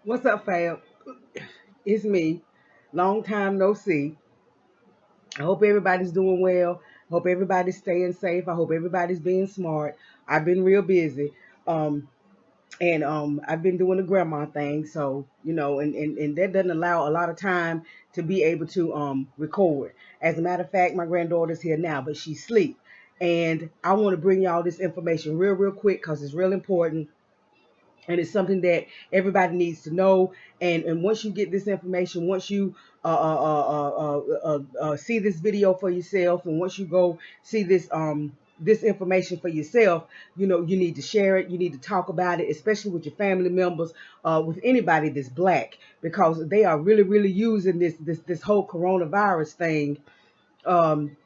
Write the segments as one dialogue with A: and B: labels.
A: What's up, fam? It's me. Long time no see. I hope everybody's doing well. Hope everybody's staying safe. I hope everybody's being smart. I've been real busy. Um, and I've been doing the grandma thing, so and that doesn't allow a lot of time to be able to record. As a matter of fact, my granddaughter's here now, but she's asleep. And I want to bring y'all this information real quick because it's real important and it's something that everybody needs to know. And once you get this information, once you see this video for yourself, and once you go see this information for yourself, you need to share it. You need to talk about it, especially with your family members, with anybody that's black, because they are really using this whole coronavirus thing. Um,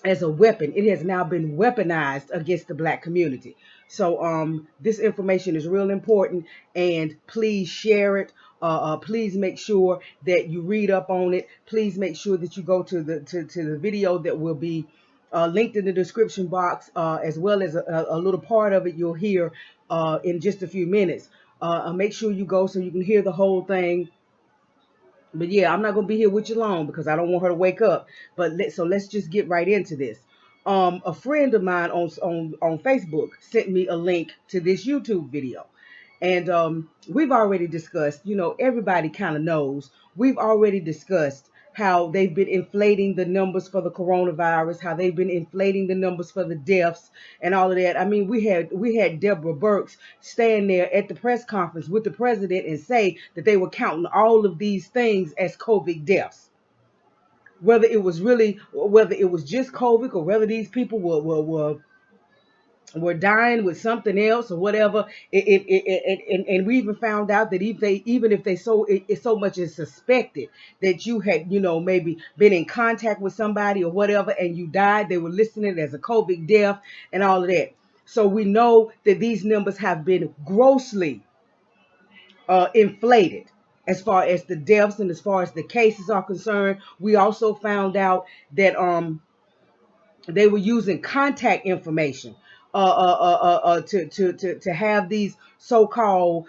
A: as a weapon. It has now been weaponized against the black community. So this information is real important, and please share it. Please make sure that you read up on it. Please make sure that you go to the video that will be linked in the description box, as well as a little part of it you'll hear in just a few minutes. Make sure you go so you can hear the whole thing. But yeah, I'm not gonna be here with you long because I don't want her to wake up. But let's just get right into this. A friend of mine on Facebook sent me a link to this YouTube video, and we've already discussed. Everybody kind of knows. We've already discussed how they've been inflating the numbers for the coronavirus, how they've been inflating the numbers for the deaths and all of that. I mean, we had Deborah Burks stand there at the press conference with the president and say that they were counting all of these things as COVID deaths. Whether it was just COVID, or whether these people were dying with something else or whatever. And we even found out that even if they so much as suspected that you had maybe been in contact with somebody or whatever and you died, they were listing it as a COVID death and all of that. So we know that these numbers have been grossly inflated as far as the deaths and as far as the cases are concerned. We also found out that they were using contact information to have these so-called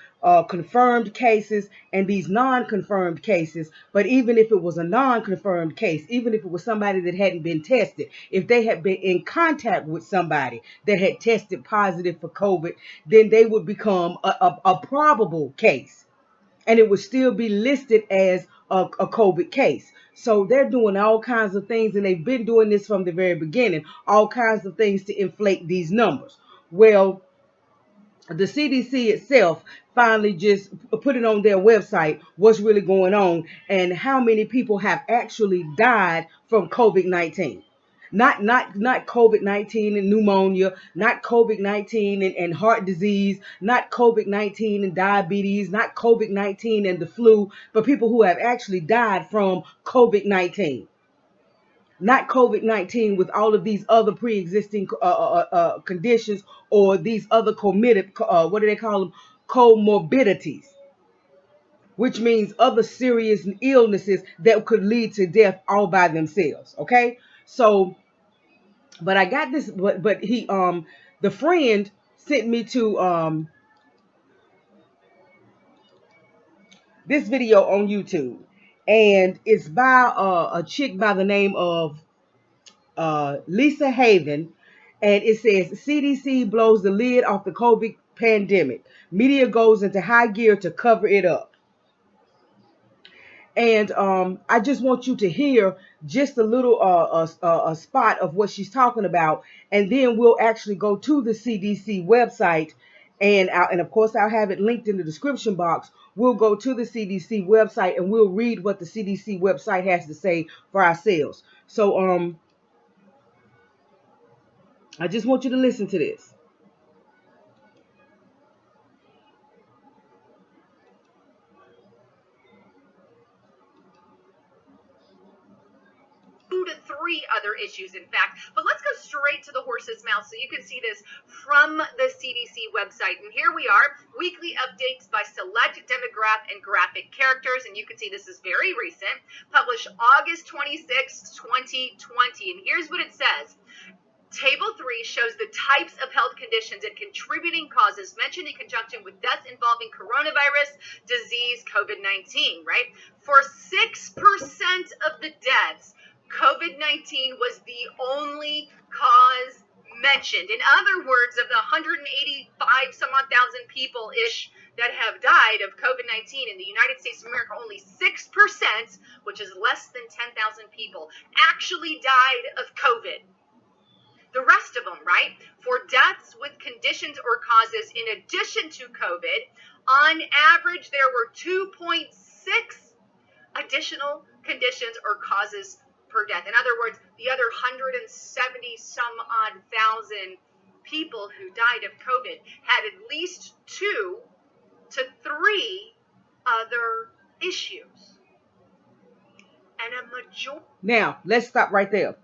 A: confirmed cases and these non-confirmed cases. But even if it was a non-confirmed case, even if it was somebody that hadn't been tested, if they had been in contact with somebody that had tested positive for COVID, then they would become a probable case, and it would still be listed as a COVID case. So they're doing all kinds of things, and they've been doing this from the very beginning, all kinds of things to inflate these numbers. Well, the CDC itself finally just put it on their website what's really going on and how many people have actually died from COVID-19. Not COVID-19 and pneumonia, not COVID-19 and heart disease, not COVID-19 and diabetes, not COVID-19 and the flu, but people who have actually died from COVID-19. Not COVID-19 with all of these other pre-existing conditions, or these other what do they call them? Comorbidities, which means other serious illnesses that could lead to death all by themselves. Okay, so but I got this, but he the friend sent me to this video on YouTube, and it's by a chick by the name of Lisa Haven, and it says CDC blows the lid off the COVID pandemic. Media goes into high gear to cover it up. And I just want you to hear just a little a spot of what she's talking about, and then we'll actually go to the CDC website, and of course I'll have it linked in the description box. We'll go to the CDC website and we'll read what the CDC website has to say for ourselves. So I just want you to listen to this.
B: 2 to 3 other issues, in fact. But let's go straight to the horse's mouth so you can see this from the CDC website. And here we are, weekly updates by select demographic and graphic characters. And you can see this is very recent, published August 26, 2020. And here's what it says. Table 3 shows the types of health conditions and contributing causes mentioned in conjunction with deaths involving coronavirus disease, COVID-19, right? For 6% of the deaths, COVID-19 was the only cause mentioned. In other words, of the 185 some odd thousand people-ish that have died of COVID-19 in the United States of America, only 6%, which is less than 10,000 people, actually died of COVID. The rest of them, right, for deaths with conditions or causes in addition to COVID, on average, there were 2.6 additional conditions or causes per death. In other words, the other 170 some odd thousand people who died of COVID had at least 2 to 3 other issues. And a majority.
A: Now, let's stop right there.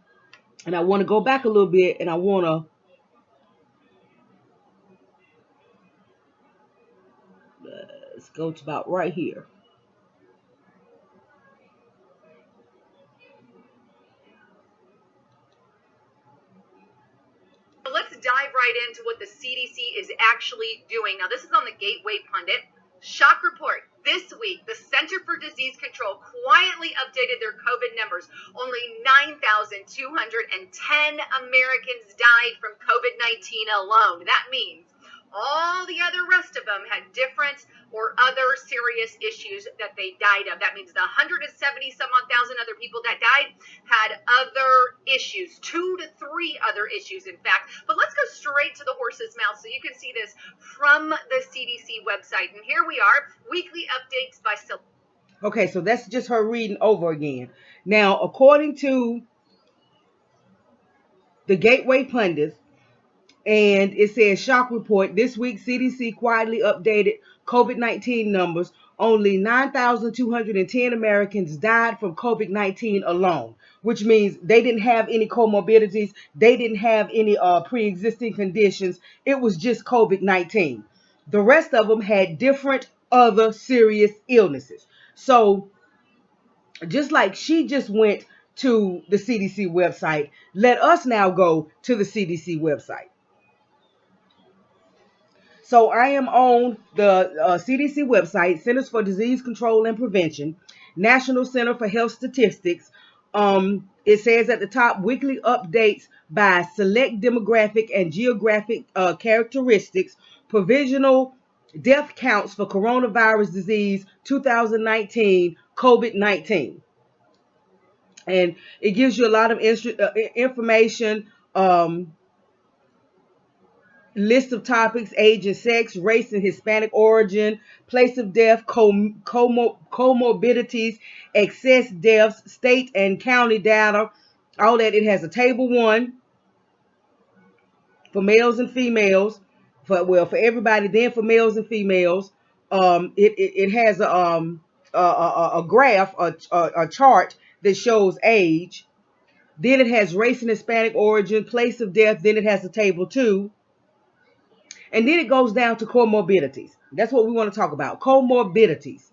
A: And I want to go back a little bit, and I want to let's go to about right here.
B: Let's dive right into what the CDC is actually doing. Now, this is on the Gateway Pundit. Shock report. This week, the Center for Disease Control quietly updated their COVID numbers. Only 9,210 Americans died from COVID-19 alone. That means all the other rest of them had different or other serious issues that they died of. That means the 170 some odd thousand other people that died had other issues, 2 to 3 other issues, in fact. But let's go straight to the horse's mouth so you can see this from the CDC website. And here we are, weekly updates by.
A: Okay, so that's just her reading over again. Now, according to the Gateway Pundit, and it says shock report. This week, CDC quietly updated COVID-19 numbers. Only 9,210 Americans died from COVID-19 alone, which means they didn't have any comorbidities. They didn't have any pre-existing conditions. It was just COVID-19. The rest of them had different other serious illnesses. So just like she just went to the CDC website, let us now go to the CDC website. So I am on the CDC website, Centers for Disease Control and Prevention, National Center for Health Statistics. It says at the top, weekly updates by select demographic and geographic characteristics, provisional death counts for coronavirus disease 2019, COVID-19. And it gives you a lot of information, list of topics, age and sex, race and Hispanic origin, place of death, comorbidities, excess deaths, state and county data, all that. It has a table 1 for males and females, for everybody. Then for males and females, it has a graph, a chart that shows age. Then it has race and Hispanic origin, place of death. Then it has a table 2. And then it goes down to comorbidities. That's what we want to talk about. Comorbidities.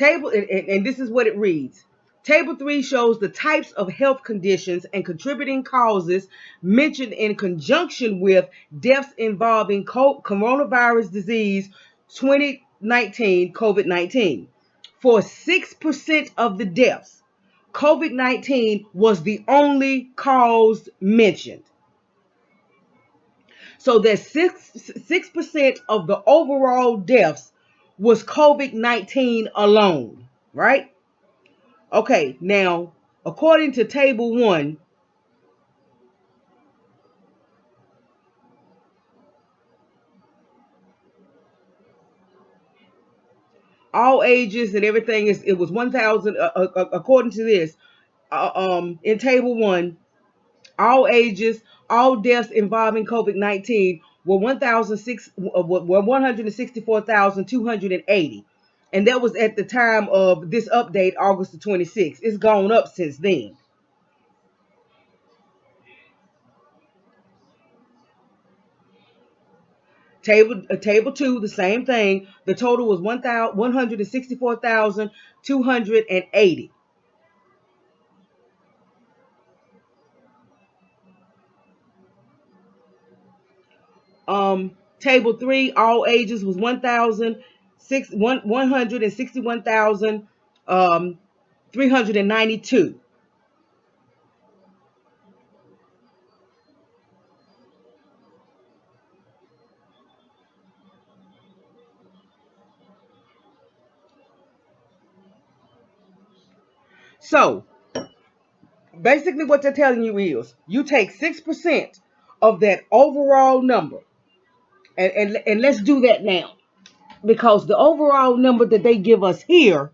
A: And this is what it reads. Table 3 shows the types of health conditions and contributing causes mentioned in conjunction with deaths involving coronavirus disease 2019, COVID-19. For 6% of the deaths, COVID-19 was the only cause mentioned. So that 6% of the overall deaths was COVID-19 alone, right? Okay, now, according to table 1, all ages and everything, it was 1,000, according to this, in table 1, all ages, all deaths involving COVID-19 were 164,280. And that was at the time of this update, August the 26th. It's gone up since then. Table 2, the same thing. The total was 164,280. Table 3, all ages was 161,392. So basically what they're telling you is you take 6% of that overall number, and let's do that now, because the overall number that they give us here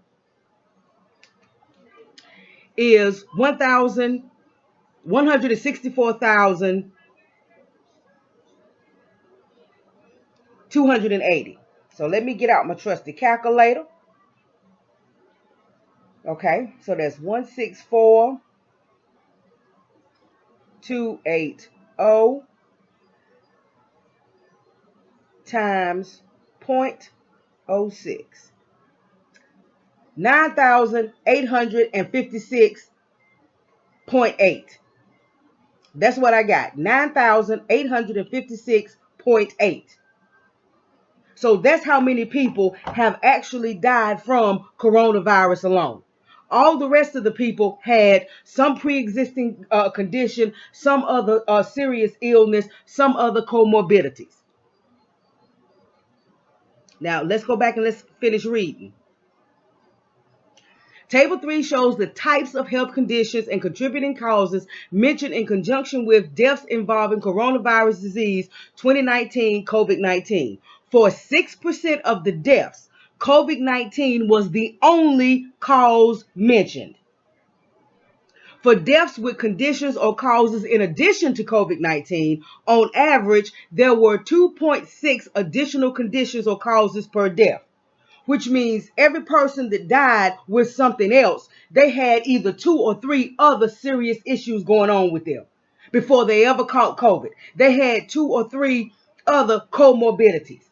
A: is 164,280. So let me get out my trusty calculator. Okay, so that's 164,280 times 0.06. 9,856.8. That's what I got. 9,856.8. So that's how many people have actually died from coronavirus alone. All the rest of the people had some pre-existing condition, some other serious illness, some other comorbidities. Now let's go back and let's finish reading. Table 3 shows the types of health conditions and contributing causes mentioned in conjunction with deaths involving coronavirus disease 2019 COVID-19. For 6% of the deaths, COVID-19 was the only cause mentioned. For deaths with conditions or causes in addition to COVID-19, on average, there were 2.6 additional conditions or causes per death, which means every person that died with something else, they had either 2 or 3 other serious issues going on with them before they ever caught COVID. They had 2 or 3 other comorbidities,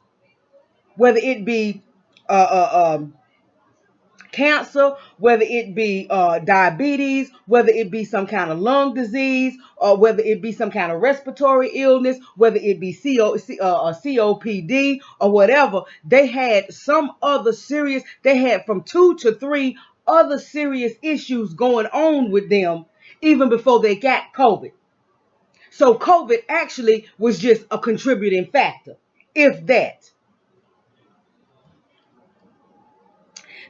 A: whether it be cancer, whether it be diabetes, whether it be some kind of lung disease, or whether it be some kind of respiratory illness, whether it be COPD or whatever. They had some other serious, they had from 2 to 3 other serious issues going on with them even before they got COVID. So COVID actually was just a contributing factor, if that.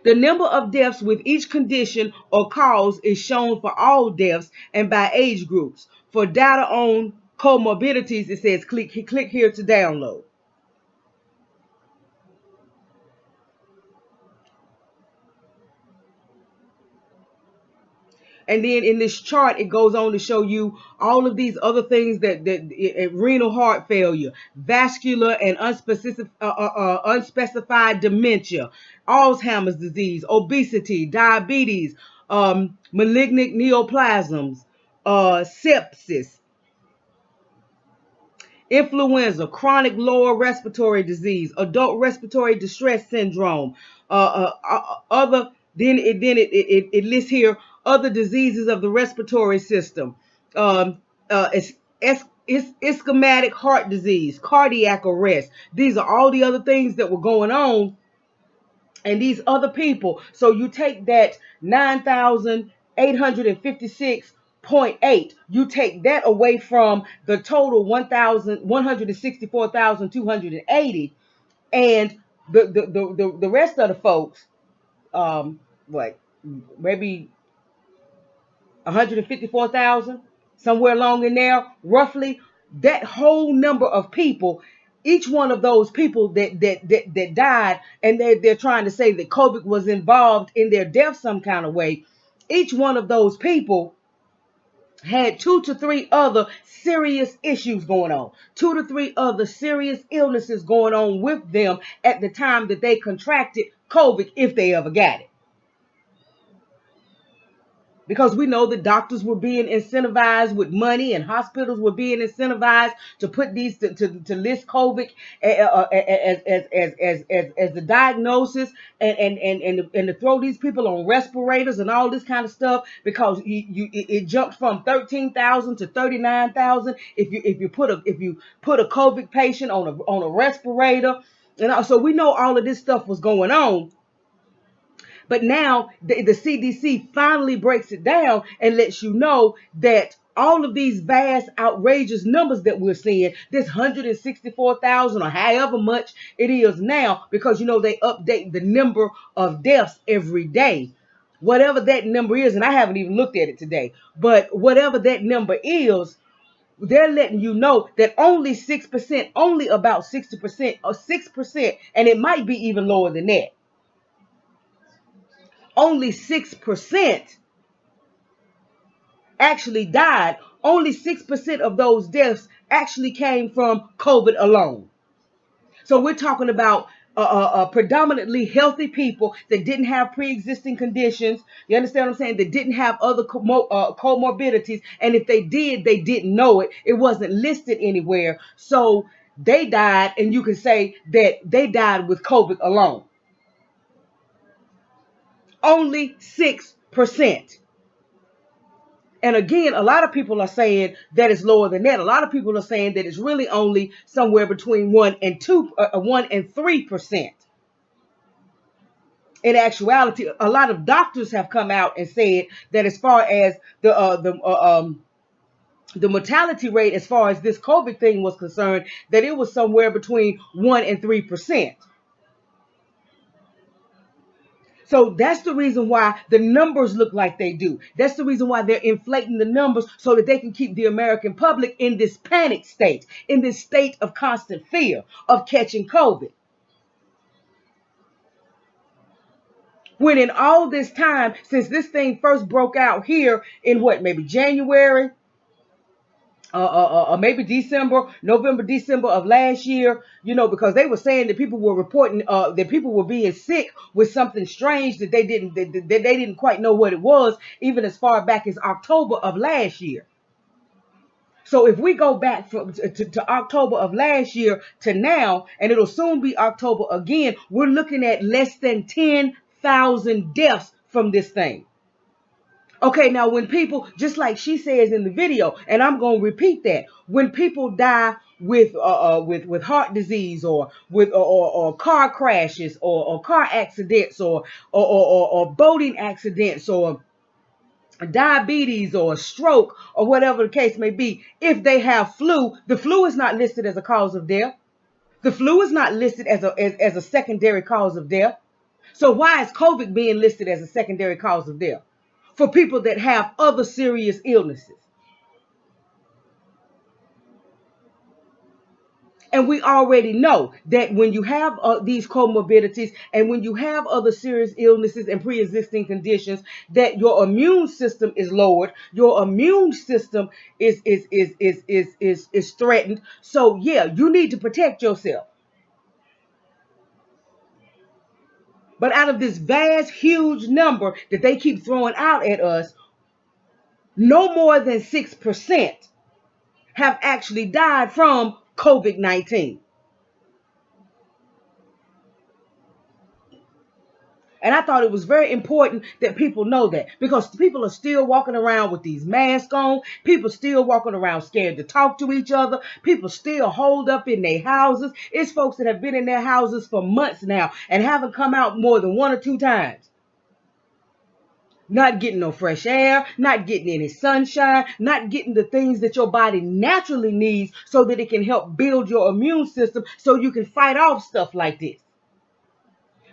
A: The number of deaths with each condition or cause is shown for all deaths and by age groups. For data on comorbidities, it says click here to download. And then in this chart, it goes on to show you all of these other things that renal heart failure, vascular and unspecified dementia, Alzheimer's disease, obesity, diabetes, malignant neoplasms, sepsis, influenza, chronic lower respiratory disease, adult respiratory distress syndrome, other. Then it lists here other diseases of the respiratory system, ischemic heart disease, cardiac arrest. These are all the other things that were going on, and these other people. So you take that 9,856.8, you take that away from the total 164,280, and the rest of the folks, what, maybe 154,000, somewhere along in there, roughly. That whole number of people, each one of those people that died, and they're trying to say that COVID was involved in their death some kind of way. Each one of those people had 2 to 3 other serious issues going on, 2 to 3 other serious illnesses going on with them at the time that they contracted COVID, if they ever got it. because we know the doctors were being incentivized with money and hospitals were being incentivized to put these to list COVID as the diagnosis and to throw these people on respirators and all this kind of stuff, because it jumped from 13,000 to 39,000 if you put a COVID patient on a respirator. And so we know all of this stuff was going on. But now the CDC finally breaks it down and lets you know that all of these vast, outrageous numbers that we're seeing, this 164,000 or however much it is now, because they update the number of deaths every day. Whatever that number is, and I haven't even looked at it today, but whatever that number is, they're letting you know that only 6%, only about 60% or 6%, and it might be even lower than that. Only 6% actually died. Only 6% of those deaths actually came from COVID alone. So we're talking about predominantly healthy people that didn't have pre-existing conditions. You understand what I'm saying? That didn't have other comorbidities. And if they did, they didn't know it. It wasn't listed anywhere. So they died, and you can say that they died with COVID alone. Only 6%. And again, a lot of people are saying that it's lower than that. A lot of people are saying that it's really only somewhere between 1 and 3%. In actuality, a lot of doctors have come out and said that as far as the mortality rate, as far as this COVID thing was concerned, that it was somewhere between 1 and 3%. So that's the reason why the numbers look like they do. That's the reason why they're inflating the numbers, so that they can keep the American public in this panic state, in this state of constant fear of catching COVID. When in all this time, since this thing first broke out here in maybe January, maybe November, December of last year, because they were saying that people were reporting that people were being sick with something strange that they didn't quite know what it was, even as far back as October of last year. So if we go back to October of last year to now, and it'll soon be October again, we're looking at less than 10,000 deaths from this thing. Okay, now when people, just like she says in the video, and I'm going to repeat that, when people die with heart disease, or with or car crashes, or car accidents, or boating accidents, or diabetes, or stroke, or whatever the case may be, if they have flu, the flu is not listed as a cause of death. The flu is not listed as a secondary cause of death. So why is COVID being listed as a secondary cause of death for people that have other serious illnesses? And we already know that when you have these comorbidities, and when you have other serious illnesses and pre-existing conditions, that your immune system is lowered, your immune system is threatened. So yeah, you need to protect yourself. But out of this vast, huge number that they keep throwing out at us, no more than 6% have actually died from COVID-19. And I thought it was very important that people know that, because people are still walking around with these masks on. People still walking around scared to talk to each other. People still holed up in their houses. It's folks that have been in their houses for months now and haven't come out more than 1 or 2 times. Not getting no fresh air, not getting any sunshine, not getting the things that your body naturally needs so that it can help build your immune system so you can fight off stuff like this.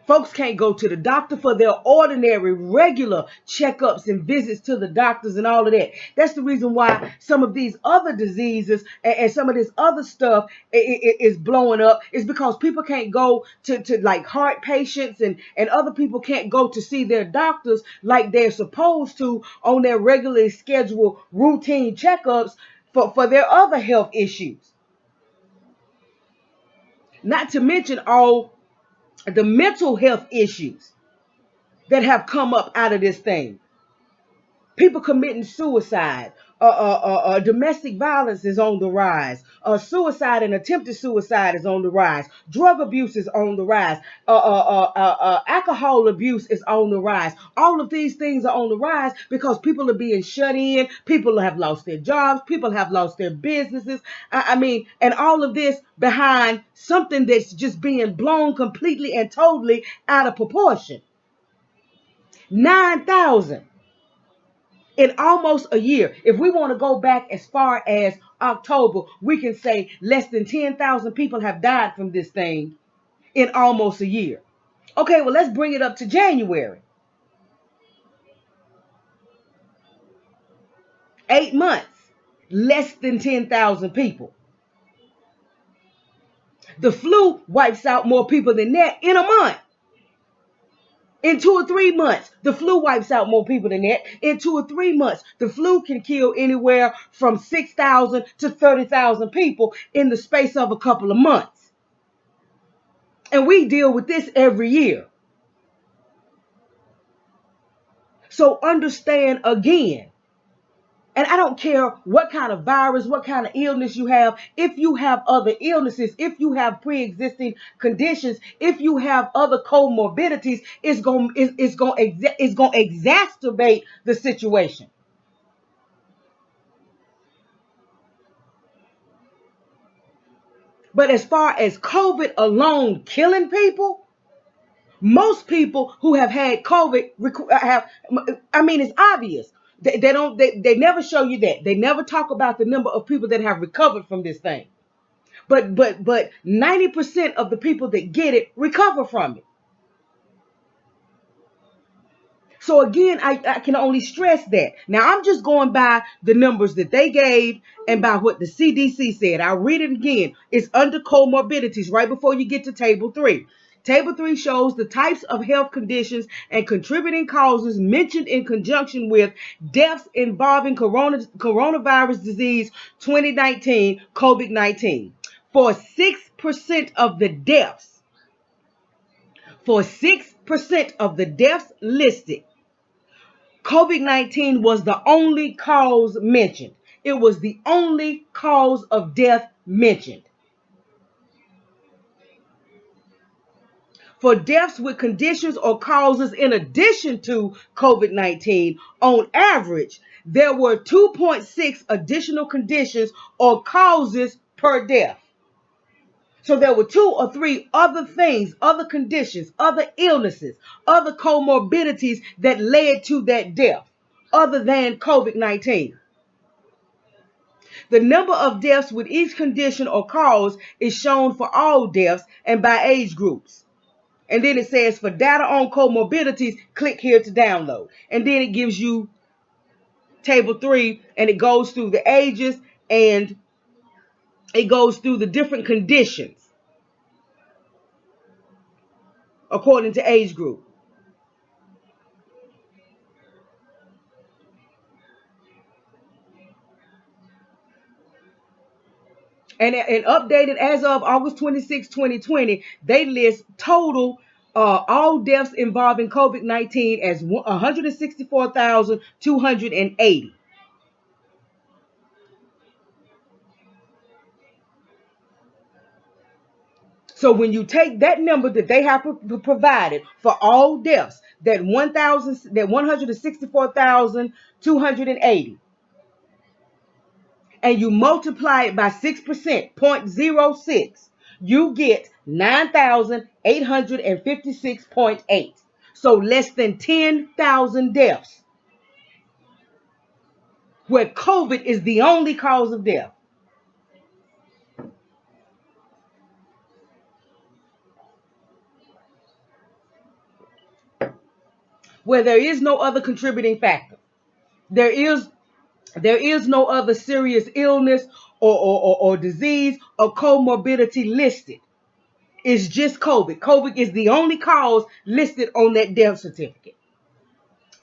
A: Folks can't go to the doctor for their ordinary, regular checkups and visits to the doctors and all of that. That's the reason why some of these other diseases and some of this other stuff is blowing up, is because people can't go to like heart patients, and other people can't go to see their doctors like they're supposed to on their regularly scheduled routine checkups for their other health issues. Not to mention all the mental health issues that have come up out of this thing. People committing suicide. Domestic violence is on the rise. Suicide and attempted suicide is on the rise. Drug abuse is on the rise. Alcohol abuse is on the rise. All of these things are on the rise because people are being shut in. People have lost their jobs. People have lost their businesses. I mean, and all of this behind something that's just being blown completely and totally out of proportion. 9,000 in almost a year. If we want to go back as far as October, we can say less than 10,000 people have died from this thing in almost a year. Okay, well, let's bring it up to January. 8 months, less than 10,000 people. The flu wipes out more people than that in a month. In 2 or 3 months, the flu wipes out more people than that. In 2 or 3 months, the flu can kill anywhere from 6,000 to 30,000 people in the space of a couple of months. And we deal with this every year. So understand again, and I don't care what kind of virus, what kind of illness you have. If you have other illnesses, if you have pre-existing conditions, if you have other comorbidities, it's going to exacerbate the situation. But as far as COVID alone killing people, most people who have had COVID have, I mean, it's obvious. They never show you that. They never talk about the number of people that have recovered from this thing. But 90% of the people that get it recover from it. So again, I can only stress that. Now I'm just going by the numbers that they gave and by what the CDC said. I'll read it again. It's under comorbidities right before you get to table 3. Table 3 shows the types of health conditions and contributing causes mentioned in conjunction with deaths involving coronavirus disease 2019, COVID-19. For 6% of the deaths, listed, COVID-19 was the only cause mentioned. It was the only cause of death mentioned. For deaths with conditions or causes in addition to COVID-19, on average, there were 2.6 additional conditions or causes per death. So there were 2 or 3 other things, other conditions, other illnesses, other comorbidities that led to that death, other than COVID-19. The number of deaths with each condition or cause is shown for all deaths and by age groups. And then it says for data on comorbidities, click here to download. And then it gives you table 3 and it goes through the ages and it goes through the different conditions according to age group. And updated as of August 26, 2020, they list total all deaths involving COVID-19 as 164,280. So when you take that number that they have provided for all deaths, that 164,280, and you multiply it by 6%, 0.06, you get 9,856.8. So less than 10,000 deaths where COVID is the only cause of death. Where there is no other contributing factor. There is no other serious illness or disease or comorbidity listed. It's just COVID. COVID is the only cause listed on that death certificate.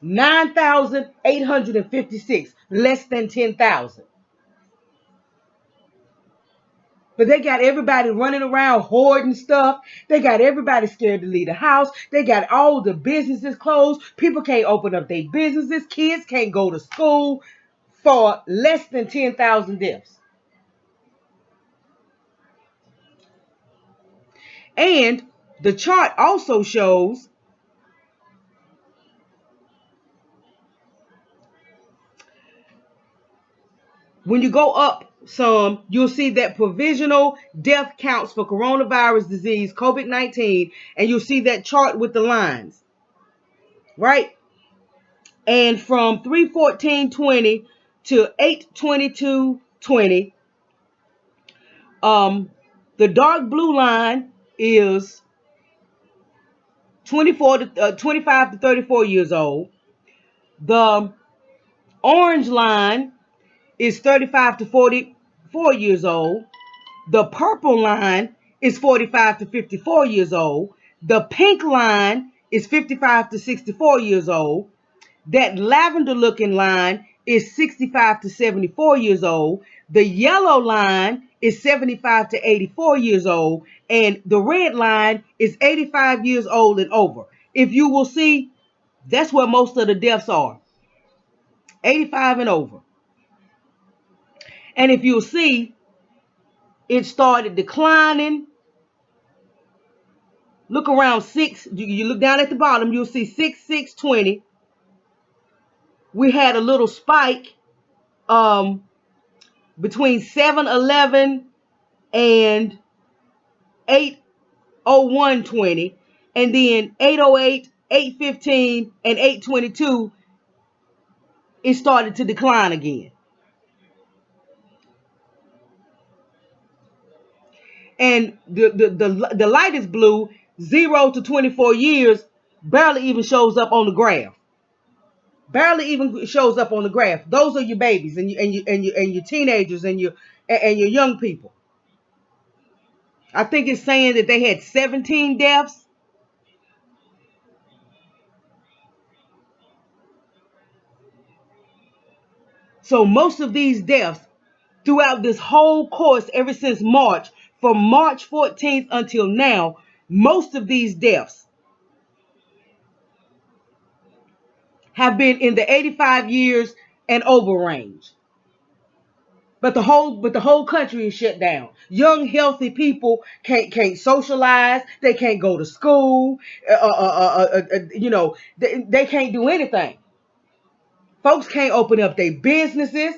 A: 9,856, less than 10,000. But they got everybody running around hoarding stuff. They got everybody scared to leave the house. They got all the businesses closed. People can't open up their businesses. Kids can't go to school for less than 10,000 deaths. And the chart also shows when you go up some, you'll see that provisional death counts for coronavirus disease, COVID-19, and you'll see that chart with the lines, right? And from 3/14/20 to 8/22/20, the dark blue line is 25 to 34 years old. The orange line is 35 to 44 years old. The purple line is 45 to 54 years old. The pink line is 55 to 64 years old. That lavender looking line is 65 to 74 years old. The yellow line is 75 to 84 years old. And the red line is 85 years old and over. If you will see, that's where most of the deaths are. 85 and over. And if you'll see, it started declining. Look around 6. You look down at the bottom, you'll see 6/6/20. We had a little spike between 7/11 and 8/01/20, and then 8/08, 8/15, and 8/22, it started to decline again. And the lightest blue, 0 to 24 years, barely even shows up on the graph. Barely even shows up on the graph. Those are your babies and your teenagers and your young people. I think it's saying that they had 17 deaths. So most of these deaths throughout this whole course, ever since March, from March 14th until now, most of these deaths have been in the 85 years and over range. But the whole country is shut down. Young, healthy people can't socialize. They can't go to school. They can't do anything. Folks can't open up their businesses.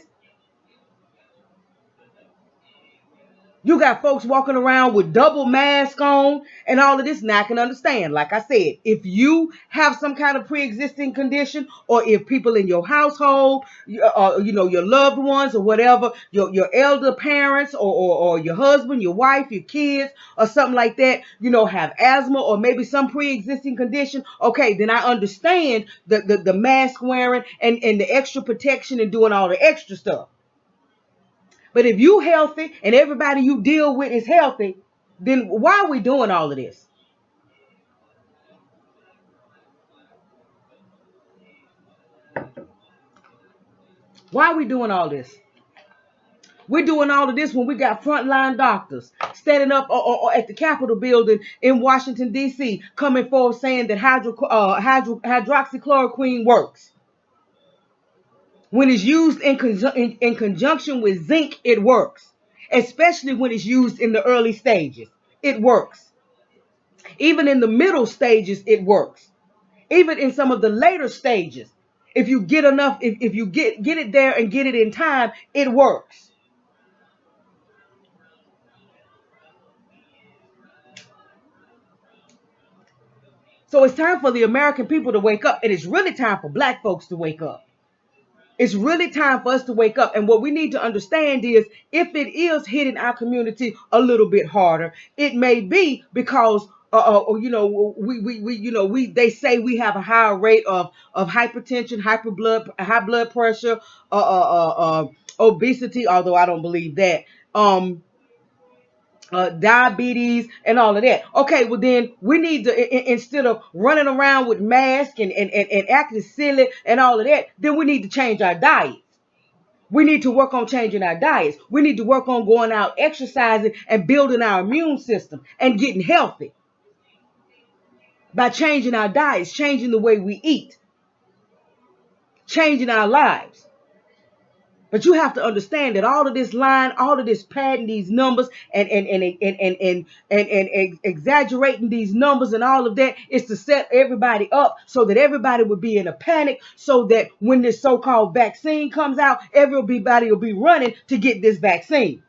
A: You got folks walking around with double mask on and all of this. Now I can understand. Like I said, if you have some kind of pre-existing condition, or if people in your household, your loved ones or whatever, your elder parents or your husband, your wife, your kids, or something like that, have asthma or maybe some pre-existing condition. Okay, then I understand the mask wearing and the extra protection and doing all the extra stuff. But if you healthy and everybody you deal with is healthy, then why are we doing all of this? Why are we doing all this? We're doing all of this when we got frontline doctors standing up or at the Capitol building in Washington, D.C., coming forward saying that hydroxychloroquine works. When it's used in conjunction with zinc, it works. Especially when it's used in the early stages. It works. Even in the middle stages, it works. Even in some of the later stages, if you get enough, if you get it there and get it in time, it works. So it's time for the American people to wake up, and it's really time for Black folks to wake up. It's really time for us to wake up. And what we need to understand is, if it is hitting our community a little bit harder, it may be because they say we have a higher rate of hypertension, high blood pressure, obesity, although I don't believe that. Diabetes and all of that. Okay, well then we need to, instead of running around with masks and acting silly and all of that, then we need to change our diet. We need to work on changing our diets. We need to work on going out, exercising, and building our immune system and getting healthy by changing our diets, changing the way we eat, changing our lives. But you have to understand that all of this lying, all of this padding these numbers and exaggerating these numbers and all of that is to set everybody up so that everybody would be in a panic, so that when this so-called vaccine comes out, everybody will be running to get this vaccine.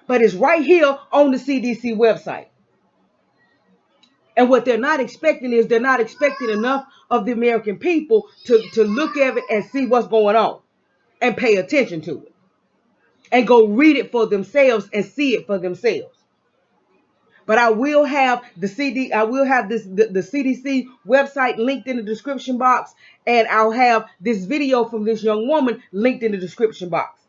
A: But it's right here on the CDC website. And what they're not expecting is they're not expecting enough of the American people to look at it and see what's going on and pay attention to it and go read it for themselves and see it for themselves. But I will have the CDC website linked in the description box, and I'll have this video from this young woman linked in the description box.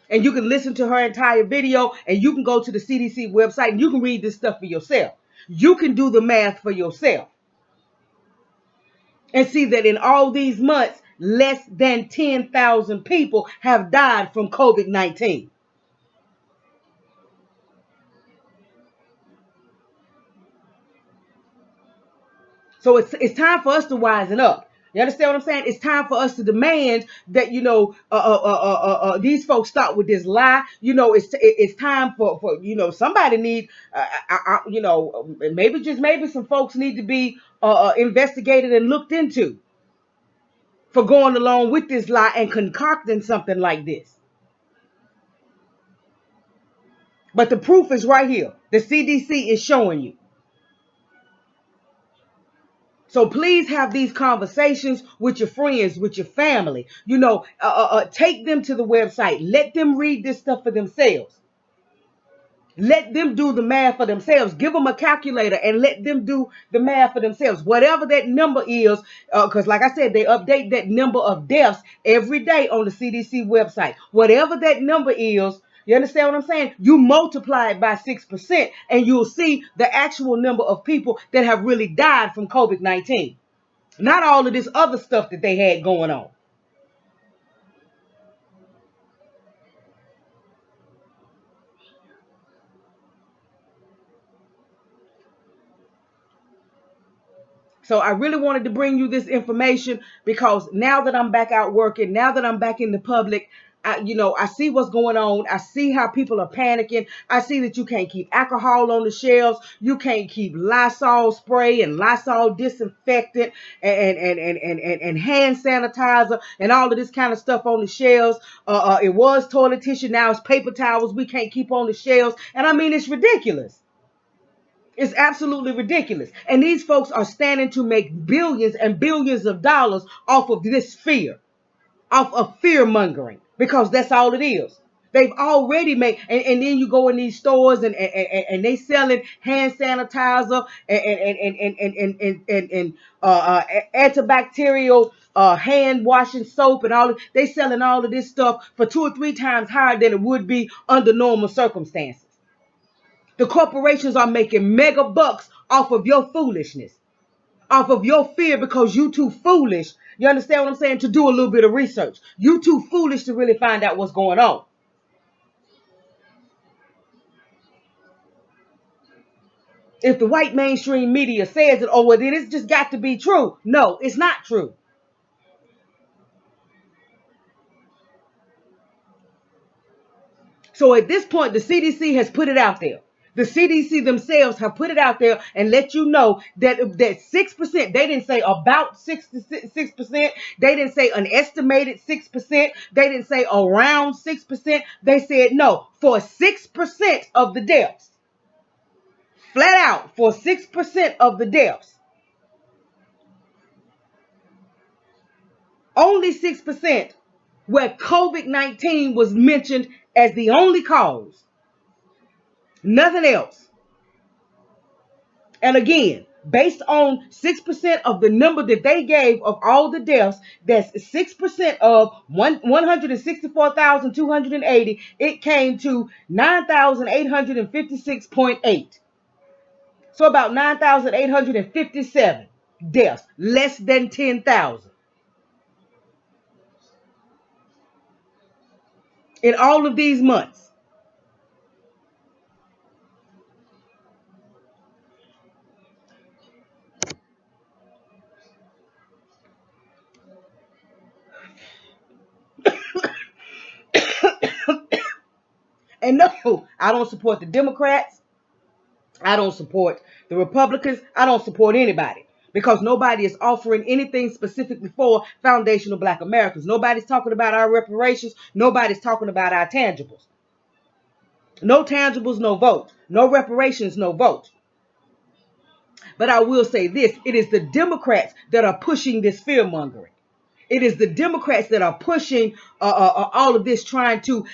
A: And you can listen to her entire video, and you can go to the CDC website and you can read this stuff for yourself. You can do the math for yourself and see that in all these months, less than 10,000 people have died from COVID-19. So it's time for us to wisen up. You understand what I'm saying? It's time for us to demand that, these folks stop with this lie. It's time for somebody need, maybe some folks need to be investigated and looked into for going along with this lie and concocting something like this. But the proof is right here. The CDC is showing you. So please have these conversations with your friends, with your family. Take them to the website. Let them read this stuff for themselves. Let them do the math for themselves. Give them a calculator and let them do the math for themselves. Whatever that number is, because like I said, they update that number of deaths every day on the CDC website. Whatever that number is, you understand what I'm saying? You multiply it by 6% and you'll see the actual number of people that have really died from COVID-19. Not all of this other stuff that they had going on. So I really wanted to bring you this information because now that I'm back out working, now that I'm back in the public, I see what's going on. I see how people are panicking. I see that you can't keep alcohol on the shelves. You can't keep Lysol spray and Lysol disinfectant and hand sanitizer and all of this kind of stuff on the shelves. It was toilet tissue. Now it's paper towels we can't keep on the shelves. And I mean, it's ridiculous. It's absolutely ridiculous. And these folks are standing to make billions and billions of dollars off of this fear, off of fear mongering, because that's all it is. They've already made, and then you go in these stores and they selling hand sanitizer and antibacterial hand washing soap and all. They selling all of this stuff for 2 or 3 times higher than it would be under normal circumstances. The corporations are making mega bucks off of your foolishness, off of your fear, because you too foolish. You understand what I'm saying? To do a little bit of research. You too foolish to really find out what's going on. If the white mainstream media says it, oh, well, then it's just got to be true. No, it's not true. So at this point, the CDC has put it out there. The CDC themselves have put it out there and let you know that 6%, they didn't say about 6%. They didn't say an estimated 6%. They didn't say around 6%. They said no, for 6% of the deaths. Flat out, for 6% of the deaths. Only 6% where COVID-19 was mentioned as the only cause. Nothing else. And again, based on 6% of the number that they gave of all the deaths, that's 6% of 164,280. It came to 9,856.8. So about 9,857 deaths, less than 10,000 in all of these months. And no, I don't support the Democrats. I don't support the Republicans. I don't support anybody because nobody is offering anything specifically for foundational Black Americans. Nobody's talking about our reparations. Nobody's talking about our tangibles. No tangibles, no vote. No reparations, no vote. But I will say this, it is the Democrats that are pushing this fear mongering. It is the Democrats that are pushing all of this, trying to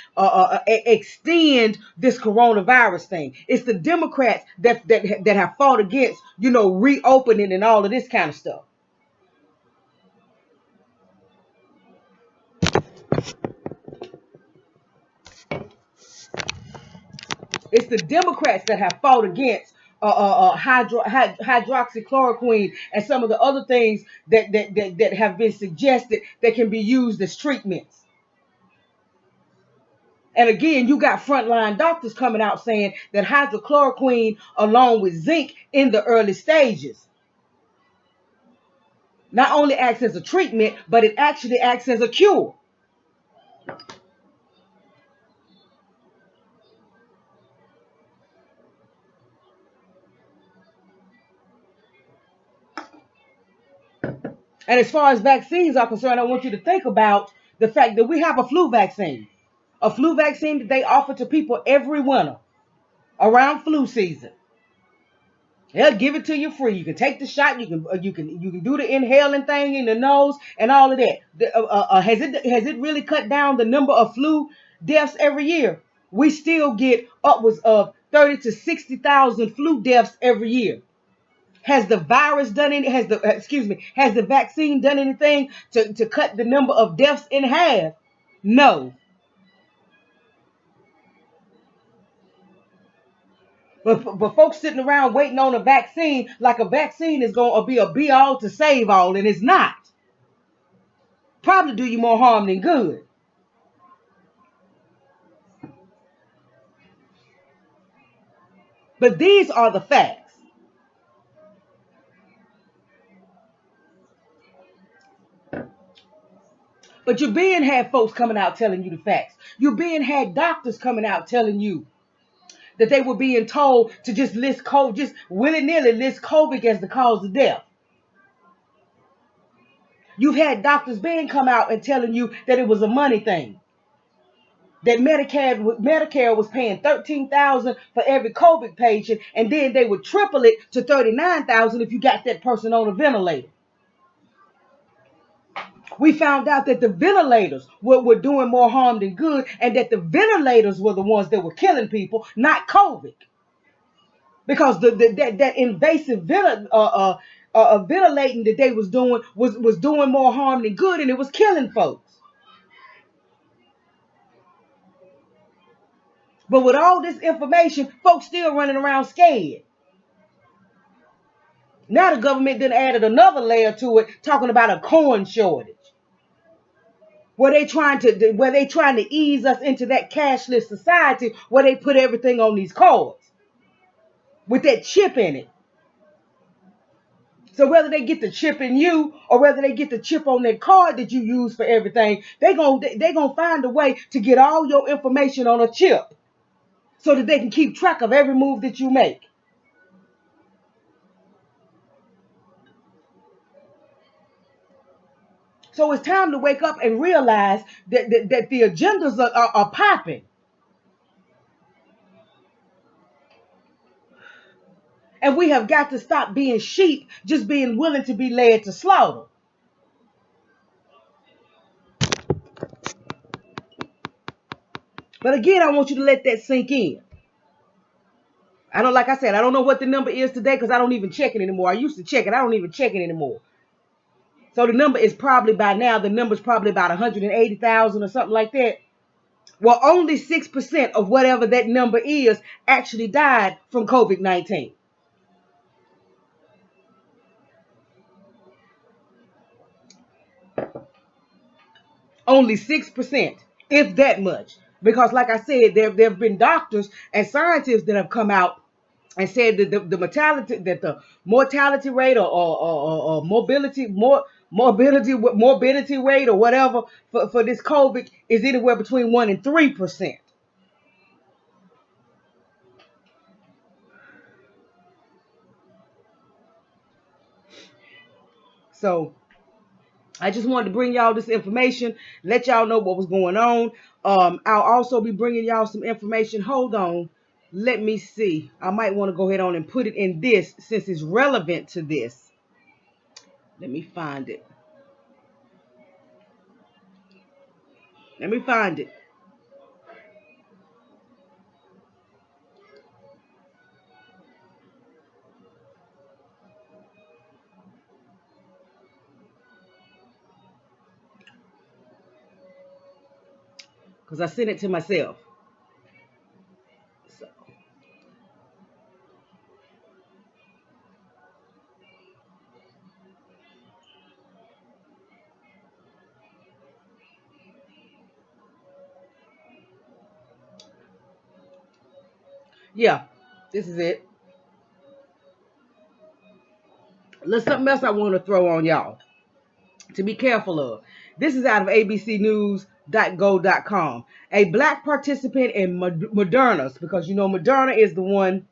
A: extend this coronavirus thing. It's the Democrats that have fought against, reopening and all of this kind of stuff. It's the Democrats that have fought against hydroxychloroquine and some of the other things that have been suggested that can be used as treatments. And again, you got frontline doctors coming out saying that hydrochloroquine along with zinc in the early stages not only acts as a treatment, but it actually acts as a cure. And as far as vaccines are concerned, I want you to think about the fact that we have a flu vaccine that they offer to people every winter around flu season. They'll give it to you free. You can take the shot. You can do the inhaling thing in the nose and all of that. Has it really cut down the number of flu deaths every year? We still get upwards of 30 to 60,000 flu deaths every year. Has the virus done any? Has the vaccine done anything to cut the number of deaths in half? No. But folks sitting around waiting on a vaccine like a vaccine is going to be a be all to save all, and it's not. Probably do you more harm than good. But these are the facts. But you're being had folks coming out telling you the facts. You're being had doctors coming out telling you that they were being told to just list COVID, just willy-nilly list COVID as the cause of death. You've had doctors being come out and telling you that it was a money thing. That Medicare was paying $13,000 for every COVID patient, and then they would triple it to $39,000 if you got that person on a ventilator. We found out that the ventilators were doing more harm than good, and that the ventilators were the ones that were killing people, not COVID. Because that invasive ventilating that they was doing was doing more harm than good, and it was killing folks. But with all this information, folks still running around scared. Now the government then added another layer to it, talking about a corn shortage. Where they trying to ease us into that cashless society where they put everything on these cards with that chip in it. So whether they get the chip in you or whether they get the chip on that card that you use for everything, they gonna find a way to get all your information on a chip so that they can keep track of every move that you make. So it's time to wake up and realize that the agendas are popping. And we have got to stop being sheep, just being willing to be led to slaughter. But again, I want you to let that sink in. Like I said, I don't know what the number is today because I don't even check it anymore. I used to check it. I don't even check it anymore. So the number is probably by now, the number's probably about 180,000 or something like that. Well, only 6% of whatever that number is actually died from COVID-19. Only 6%, if that much. Because like I said, there have been doctors and scientists that have come out and said that the mortality rate or morbidity rate or whatever for this COVID is anywhere between 1 and 3%. So I just wanted to bring y'all this information, let y'all know what was going on. I'll also be bringing y'all some information. Hold on. Let me see. I might want to go ahead on and put it in this since it's relevant to this. Let me find it. Let me find it. Because I sent it to myself. So, yeah, this is it. There's something else I want to throw on y'all to be careful of. This is out of abcnews.go.com. A black participant in Moderna's, because you know Moderna is the one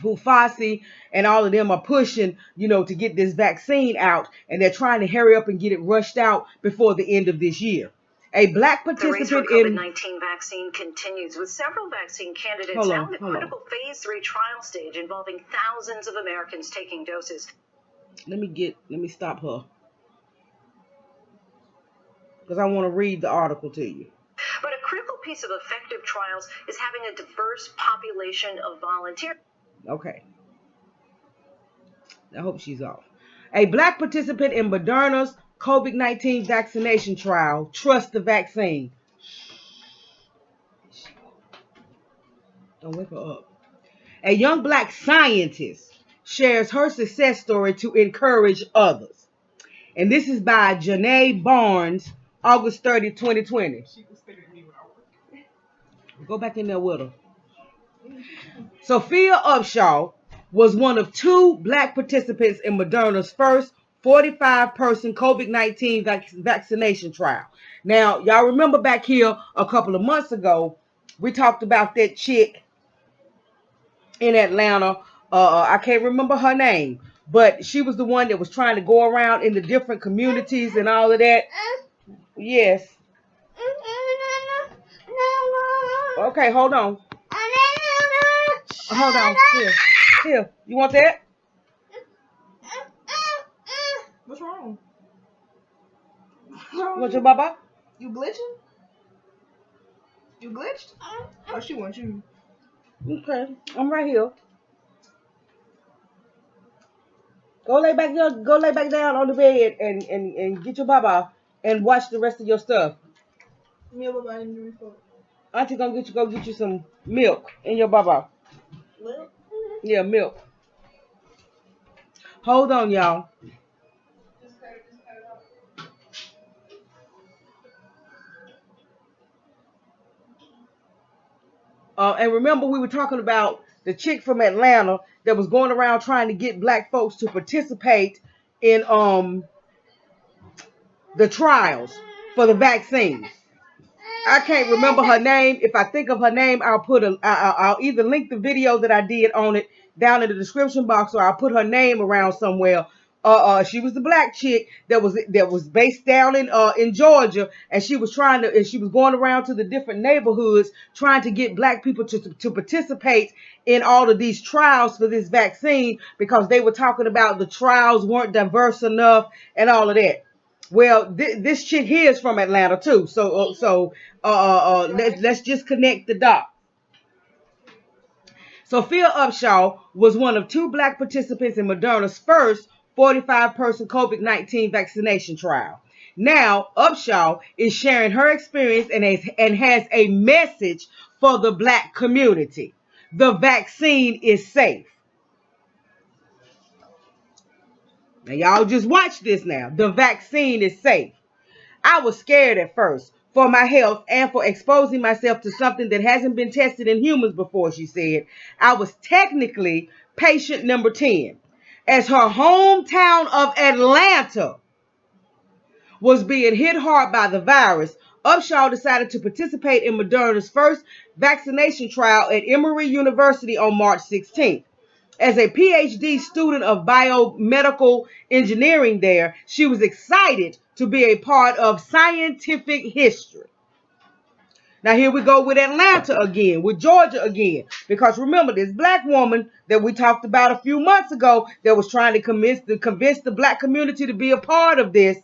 A: who Fauci and all of them are pushing, to get this vaccine out, and they're trying to hurry up and get it rushed out before the end of this year. A black participant
B: the race for COVID-19 vaccine continues with several vaccine candidates now in the critical phase 3 trial stage involving thousands of Americans taking doses.
A: Let me stop her, because I want to read the article to you.
B: But a critical piece of effective trials is having a diverse population of volunteers.
A: Okay. I hope she's off. A black participant in Moderna's COVID-19 vaccination trial trusts the vaccine. Don't wake her up. A young black scientist shares her success story to encourage others. And this is by Janae Barnes, August 30, 2020. Go back in there with her. Sophia Upshaw was one of 2 black participants in Moderna's first 45-person COVID-19 vaccination trial. Now, y'all remember back here a couple of months ago, we talked about that chick in Atlanta. I can't remember her name, but she was the one that was trying to go around in the different communities and all of that. Yes. Okay, hold on. Hold on. Here. You want that?
C: What's wrong?
A: You want your baba?
C: You glitching? You glitched? Oh, she wants you.
A: Okay, I'm right here. Go lay back down on the bed and get your baba and watch the rest of your stuff.
C: Me and Baba in the report.
A: Auntie gonna go get you some milk in your baba.
C: Milk?
A: Yeah, milk. Hold on, y'all.
C: Just cut it
A: off. And remember, we were talking about the chick from Atlanta that was going around trying to get black folks to participate in the trials for the vaccine. I can't remember her name. If I think of her name, I'll either link the video that I did on it down in the description box, or I'll put her name around somewhere. She was the black chick that was based down in Georgia, and she was going around to the different neighborhoods trying to get black people to participate in all of these trials for this vaccine, because they were talking about the trials weren't diverse enough and all of that. Well, this chick here is from Atlanta too, so let's just connect the dots. Sophia Upshaw was one of 2 black participants in Moderna's first 45-person COVID-19 vaccination trial. Now, Upshaw is sharing her experience and has a message for the black community. The vaccine is safe. Now, y'all just watch this now. The vaccine is safe. I was scared at first for my health and for exposing myself to something that hasn't been tested in humans before, she said. I was technically patient number 10. As her hometown of Atlanta was being hit hard by the virus, Upshaw decided to participate in Moderna's first vaccination trial at Emory University on March 16th. As a PhD student of biomedical engineering there, she was excited to be a part of scientific history. Now here we go with Atlanta again, with Georgia again. Because remember, this black woman that we talked about a few months ago that was trying to convince the black community to be a part of this.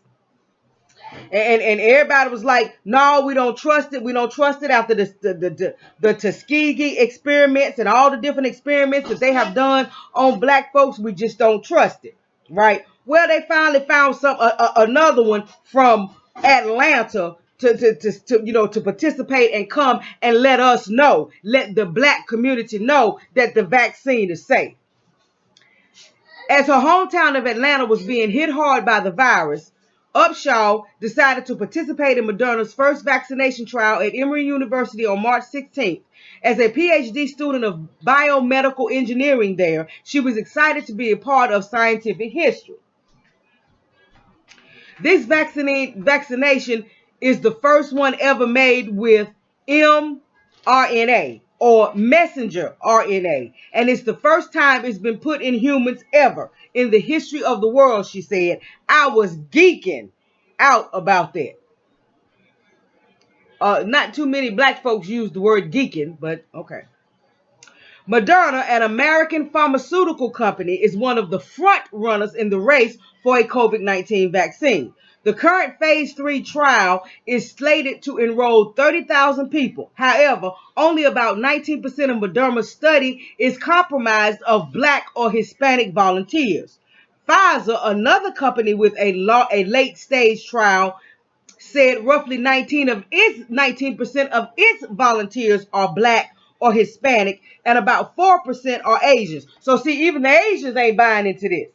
A: And everybody was like, no, we don't trust it. We don't trust it after the Tuskegee experiments and all the different experiments that they have done on black folks. We just don't trust it, right? Well, they finally found another one from Atlanta to participate and come and let us know, let the black community know that the vaccine is safe. As her hometown of Atlanta was being hit hard by the virus, Upshaw decided to participate in Moderna's first vaccination trial at Emory University on March 16th. As a PhD student of biomedical engineering there, she was excited to be a part of scientific history. This vaccination is the first one ever made with mRNA or messenger RNA, and it's the first time it's been put in humans ever in the history of the world, she said. I was geeking out about that. Not too many black folks use the word geeking, but okay. Moderna, an American pharmaceutical company, is one of the front runners in the race for a COVID-19 vaccine. The current phase 3 trial is slated to enroll 30,000 people. However, only about 19% of Moderna's study is comprised of black or Hispanic volunteers. Pfizer, another company with a late-stage trial, said roughly 19% of its volunteers are black or Hispanic, and about 4% are Asians. So see, even the Asians ain't buying into this.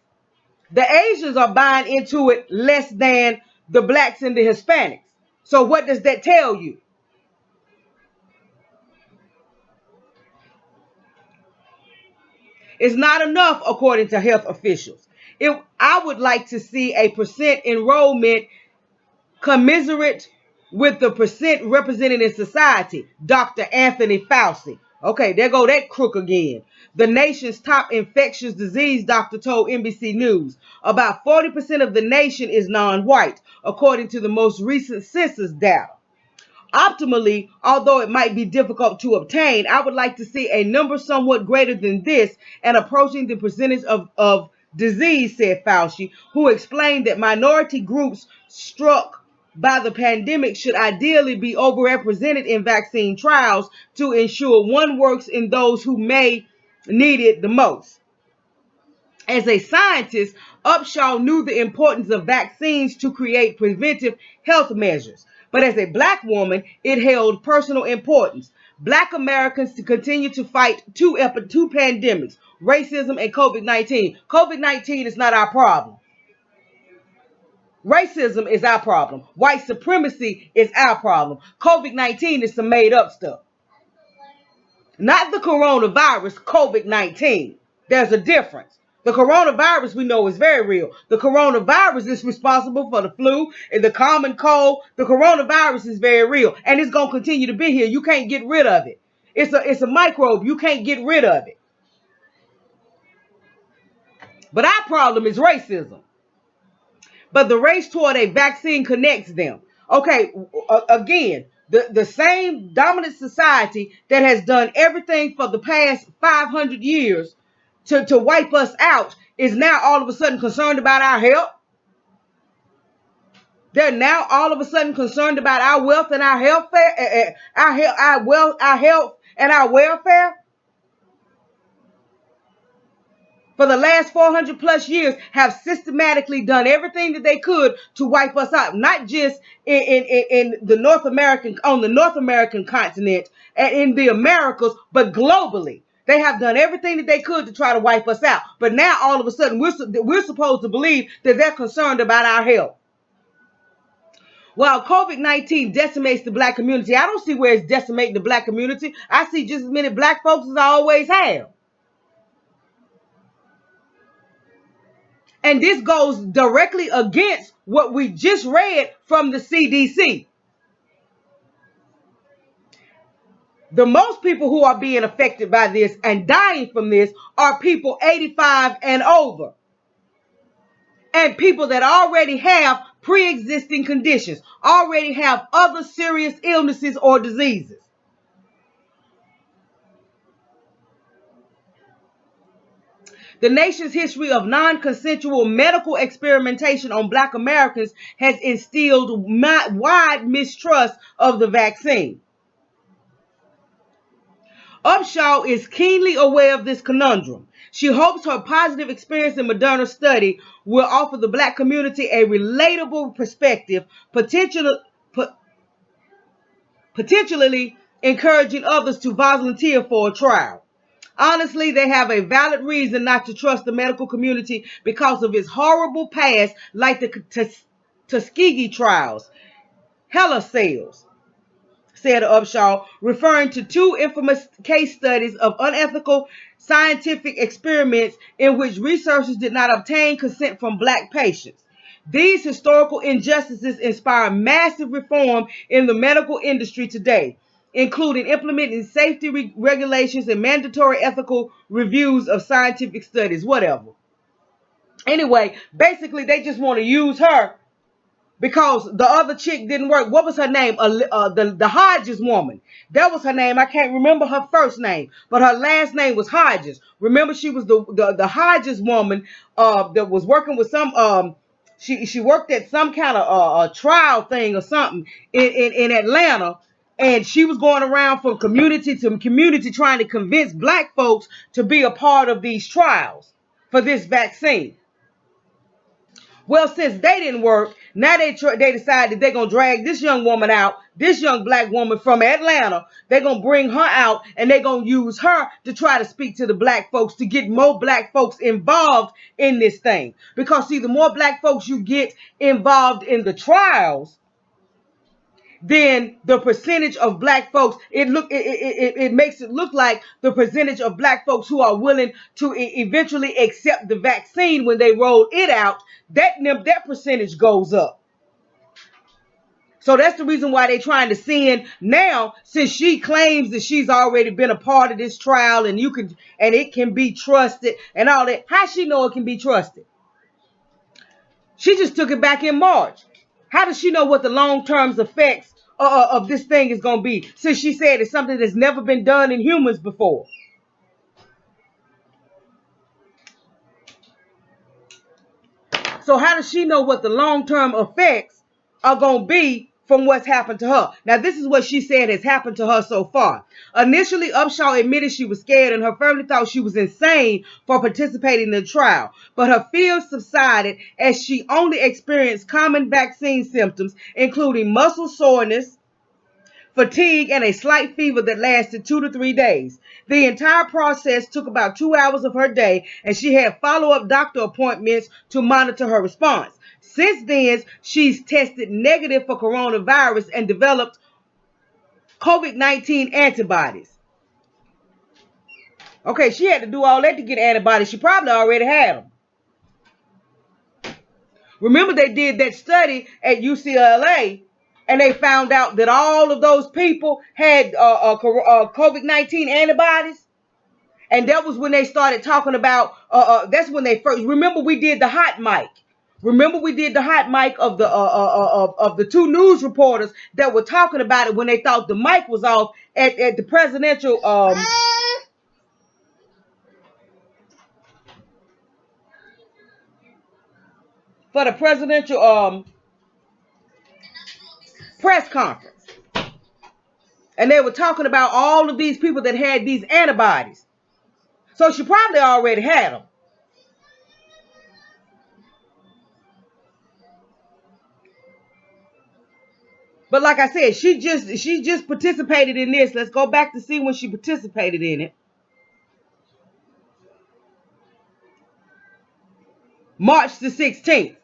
A: The Asians are buying into it less than the blacks and the Hispanics. So what does that tell you? It's not enough, according to health officials. I would like to see a percent enrollment commensurate with the percent represented in society, Dr. Anthony Fauci. Okay, there go that crook again. The nation's top infectious disease doctor told NBC News about 40% of the nation is non-white, according to the most recent census data. Optimally, although it might be difficult to obtain, I would like to see a number somewhat greater than this and approaching the percentage of disease, said Fauci, who explained that minority groups struck by the pandemic should ideally be overrepresented in vaccine trials to ensure one works in those who may need it the most. As a scientist, Upshaw knew the importance of vaccines to create preventive health measures. But as a black woman, it held personal importance. Black Americans to continue to fight two pandemics, racism and COVID-19. COVID-19 is not our problem. Racism is our problem. White supremacy is our problem. COVID-19 is some made up stuff. Not the coronavirus, COVID-19. There's a difference. The coronavirus we know is very real. The coronavirus is responsible for the flu and the common cold. The coronavirus is very real, and it's going to continue to be here. You can't get rid of it. It's a microbe. You can't get rid of it. But our problem is racism. But the race toward a vaccine connects them. Okay, again, the same dominant society that has done everything for the past 500 years to wipe us out is now all of a sudden concerned about our health. They're now all of a sudden concerned about our wealth and our health, our health and our welfare. For the last 400 plus years, have systematically done everything that they could to wipe us out, not just in the North American continent and in the Americas, but globally. They have done everything that they could to try to wipe us out. But now all of a sudden, we're supposed to believe that they're concerned about our health. While COVID-19 decimates the black community, I don't see where it's decimating the black community. I see just as many black folks as I always have. And this goes directly against what we just read from the CDC. The most people who are being affected by this and dying from this are people 85 and over. And people that already have pre-existing conditions, already have other serious illnesses or diseases. The nation's history of non-consensual medical experimentation on black Americans has instilled wide mistrust of the vaccine. Upshaw is keenly aware of this conundrum. She hopes her positive experience in Moderna's study will offer the black community a relatable perspective, potentially encouraging others to volunteer for a trial. Honestly, they have a valid reason not to trust the medical community because of its horrible past, like the Tuskegee trials, Hella cells, said Upshaw, referring to two infamous case studies of unethical scientific experiments in which researchers did not obtain consent from black patients. These historical injustices inspire massive reform in the medical industry today, including implementing safety regulations and mandatory ethical reviews of scientific studies, whatever. Anyway, basically, they just want to use her because the other chick didn't work. What was her name? The Hodges woman. That was her name. I can't remember her first name, but her last name was Hodges. Remember, she was the Hodges woman that was working with some she worked at some kind of trial thing or something in Atlanta, and she was going around from community to community trying to convince black folks to be a part of these trials for this vaccine. Well, since they didn't work, now they decided they're going to drag this young woman out, this young black woman from Atlanta. They're going to bring her out, and they're going to use her to try to speak to the black folks, to get more black folks involved in this thing. Because, see, the more black folks you get involved in the trials, then the percentage of black folks, it makes it look like the percentage of black folks who are willing to eventually accept the vaccine when they roll it out, that percentage goes up. So that's the reason why they're trying to send now, since she claims that she's already been a part of this trial and it can be trusted and all that. How she know it can be trusted? She just took it back in March. How does she know what the long-term effects of this thing is going to be, since she said it's something that's never been done in humans before? So how does she know what the long-term effects are going to be from what's happened to her? Now, this is what she said has happened to her so far. Initially, Upshaw admitted she was scared and her family thought she was insane for participating in the trial. But her fears subsided as she only experienced common vaccine symptoms, including muscle soreness, fatigue, and a slight fever that lasted 2 to 3 days. The entire process took about 2 hours of her day, and she had follow-up doctor appointments to monitor her response. Since then, she's tested negative for coronavirus and developed COVID-19 antibodies. Okay, she had to do all that to get antibodies. She probably already had them. Remember, they did that study at UCLA, and they found out that all of those people had COVID-19 antibodies. And that was when they started talking about, that's when they first, remember we did the hot mic. Remember we did the hot mic of the two news reporters that were talking about it when they thought the mic was off at the presidential, for the presidential press conference. And they were talking about all of these people that had these antibodies. So she probably already had them. But like I said, she just participated in this. Let's go back to see when she participated in it. March the 16th.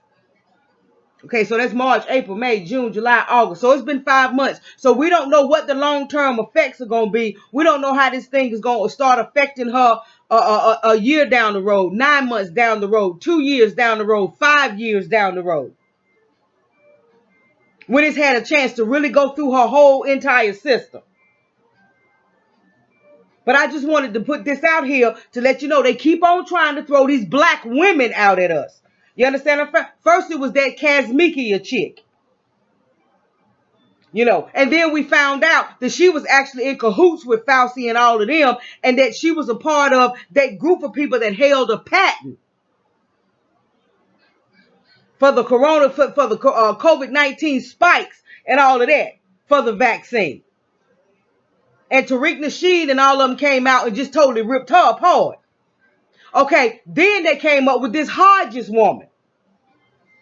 A: Okay, so that's March, April, May, June, July, August. So it's been 5 months. So we don't know what the long-term effects are going to be. We don't know how this thing is going to start affecting her a year down the road, 9 months down the road, 2 years down the road, 5 years down the road. When it's had a chance to really go through her whole entire system. But I just wanted to put this out here to let you know they keep on trying to throw these black women out at us. You understand? First it was that Kazmikia chick. You know, and then we found out that she was actually in cahoots with Fauci and all of them, and that she was a part of that group of people that held a patent for the COVID-19 spikes and all of that for the vaccine. And Tariq Nasheed and all of them came out and just totally ripped her apart. Okay, then they came up with this Hodges woman.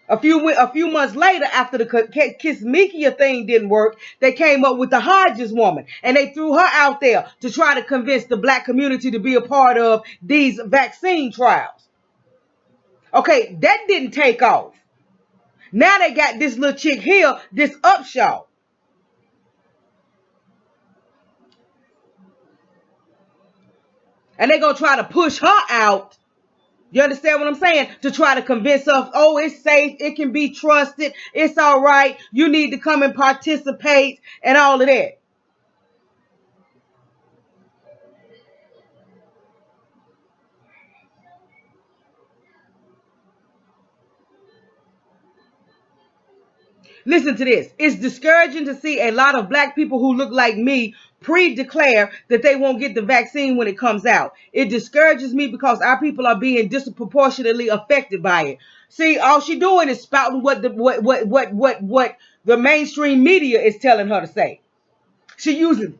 A: A few months later, after the Kismikia thing didn't work, they came up with the Hodges woman. And they threw her out there to try to convince the black community to be a part of these vaccine trials. Okay, that didn't take off. Now they got this little chick here, this Upshaw. And they're going to try to push her out. You understand what I'm saying? To try to convince us, oh, it's safe, it can be trusted, it's all right, you need to come and participate and all of that. Listen to this. It's discouraging to see a lot of black people who look like me pre-declare that they won't get the vaccine when it comes out. It discourages me because our people are being disproportionately affected by it. See, all she doing is spouting what the mainstream media is telling her to say. She using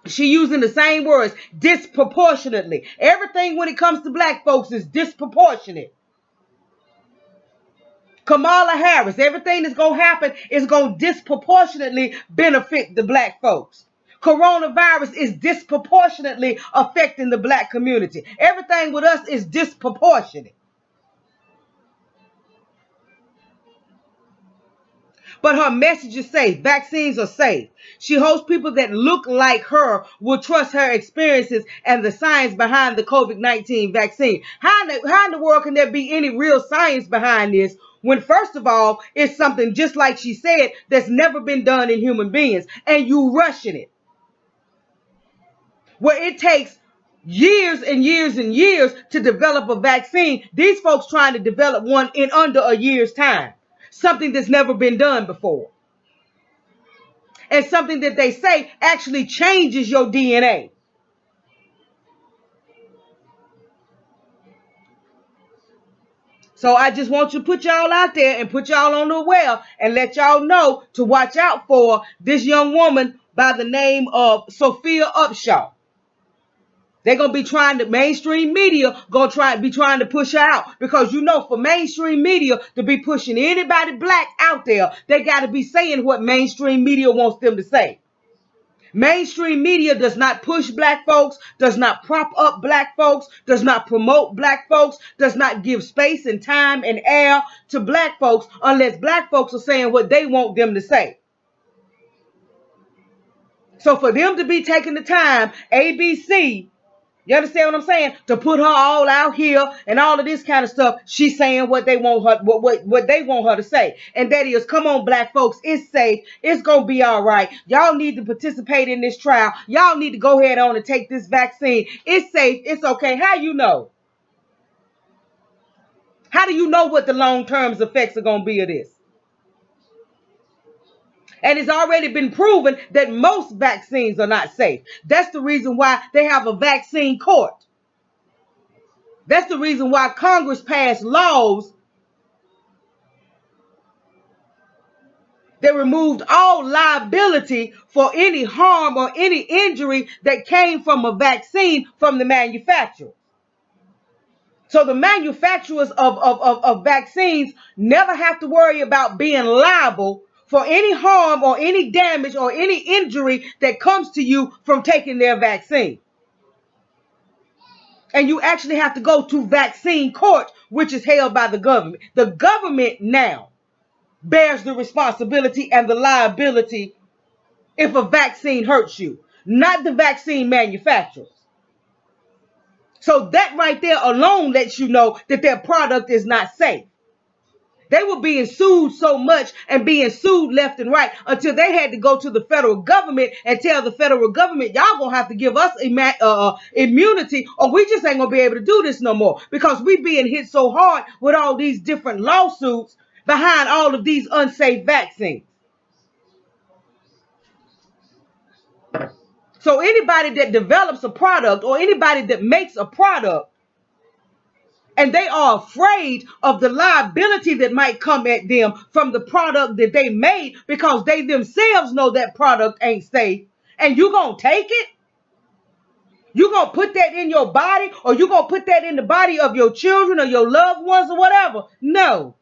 A: the same words, disproportionately. Everything when it comes to black folks is disproportionate. Kamala Harris, everything that's going to happen is going to disproportionately benefit the black folks. Coronavirus is disproportionately affecting the black community. Everything with us is disproportionate. But her messages say vaccines are safe. She hopes people that look like her will trust her experiences and the science behind the COVID-19 vaccine. How in the world can there be any real science behind this when, first of all, it's something just like she said that's never been done in human beings, and you rushing it? Where it takes years and years and years to develop a vaccine, these folks trying to develop one in under a year's time. Something that's never been done before. And something that they say actually changes your DNA. So I just want you to put y'all out there and put y'all on the well and let y'all know to watch out for this young woman by the name of Sophia Upshaw. They're going to be trying to, mainstream media going to be trying to push her out. Because you know, for mainstream media to be pushing anybody black out there, they got to be saying what mainstream media wants them to say. Mainstream media does not push black folks, does not prop up black folks, does not promote black folks, does not give space and time and air to black folks unless black folks are saying what they want them to say. So for them to be taking the time, ABC, you understand what I'm saying? To put her all out here and all of this kind of stuff, she's saying what they want her, what they want her to say. And that is, come on, black folks, it's safe. It's going to be all right. Y'all need to participate in this trial. Y'all need to go ahead on and take this vaccine. It's safe. It's okay. How you know? How do you know what the long-term effects are going to be of this? And it's already been proven that most vaccines are not safe. That's the reason why they have a vaccine court. That's the reason why Congress passed laws that removed all liability for any harm or any injury that came from a vaccine from the manufacturer. So the manufacturers of vaccines never have to worry about being liable for any harm or any damage or any injury that comes to you from taking their vaccine. And you actually have to go to vaccine court, which is held by the government. The government now bears the responsibility and the liability if a vaccine hurts you, not the vaccine manufacturers. So that right there alone lets you know that their product is not safe. They were being sued so much and being sued left and right until they had to go to the federal government and tell the federal government, y'all gonna have to give us immunity or we just ain't gonna be able to do this no more, because we being hit so hard with all these different lawsuits behind all of these unsafe vaccines. So anybody that develops a product or anybody that makes a product and they are afraid of the liability that might come at them from the product that they made because they themselves know that product ain't safe, and you gonna take it? You gonna put that in your body, or you gonna put that in the body of your children or your loved ones or whatever? No.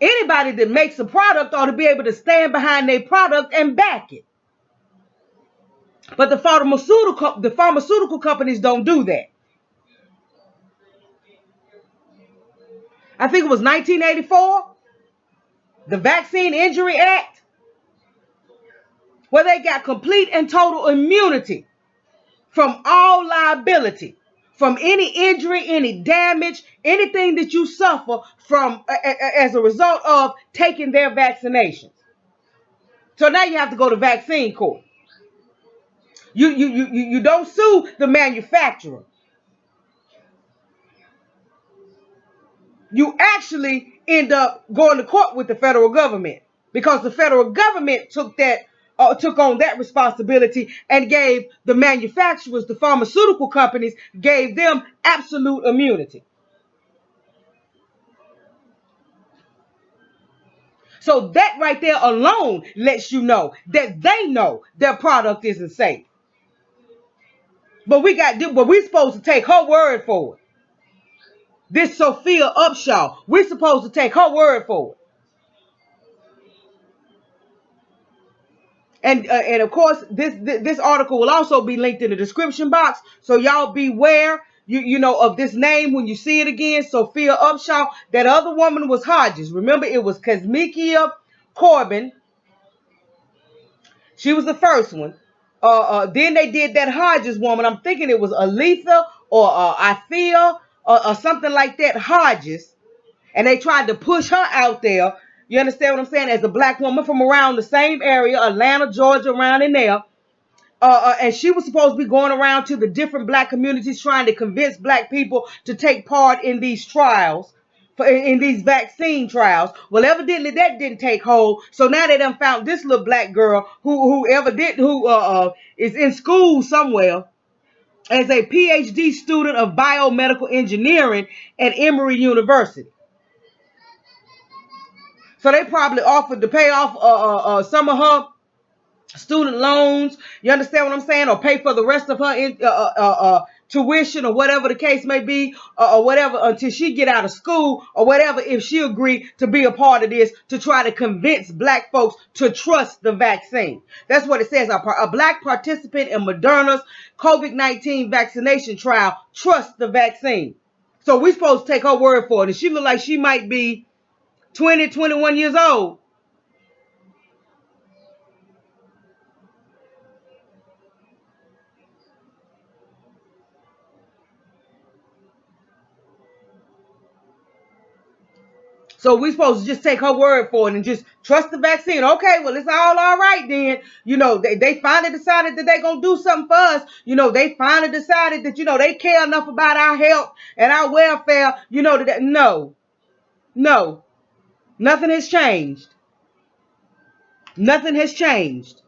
A: Anybody that makes a product ought to be able to stand behind their product and back it. But the pharmaceutical companies don't do that. I think it was 1984, the Vaccine Injury Act, where they got complete and total immunity from all liability, from any injury, any damage, anything that you suffer from as a result of taking their vaccinations. So now you have to go to vaccine court. You don't sue the manufacturer. You actually end up going to court with the federal government, because the federal government took on that responsibility and gave the manufacturers, the pharmaceutical companies, gave them absolute immunity. So that right there alone lets you know that they know their product isn't safe. But we're supposed to take her word for it. This Sophia Upshaw, we're supposed to take her word for it. And of course, this article will also be linked in the description box. So y'all beware, you know, of this name when you see it again, Sophia Upshaw. That other woman was Hodges. Remember, it was Kazmikia Corbin. She was the first one. Then they did that Hodges woman. I'm thinking it was Aletha or Ithea or something like that, Hodges. And they tried to push her out there. You understand what I'm saying? As a black woman from around the same area, Atlanta, Georgia, around in there. And she was supposed to be going around to the different black communities trying to convince black people to take part in these trials, in these vaccine trials. Well, evidently that didn't take hold. So now they done found this little black girl who is in school somewhere as a PhD student of biomedical engineering at Emory University. So they probably offered to pay off some of her student loans. You understand what I'm saying? Or pay for the rest of her tuition or whatever the case may be, or whatever, until she get out of school or whatever, if she agreed to be a part of this to try to convince black folks to trust the vaccine. That's what it says. A black participant in Moderna's COVID-19 vaccination trial trusts the vaccine. So we're supposed to take her word for it. And she look like she might be 20, 21 years old. So we're supposed to just take her word for it and just trust the vaccine. Okay, well, it's all right then. You know, they finally decided that they're going to do something for us. You know, they finally decided that, you know, they care enough about our health and our welfare. You know, no, nothing has changed. Nothing has changed.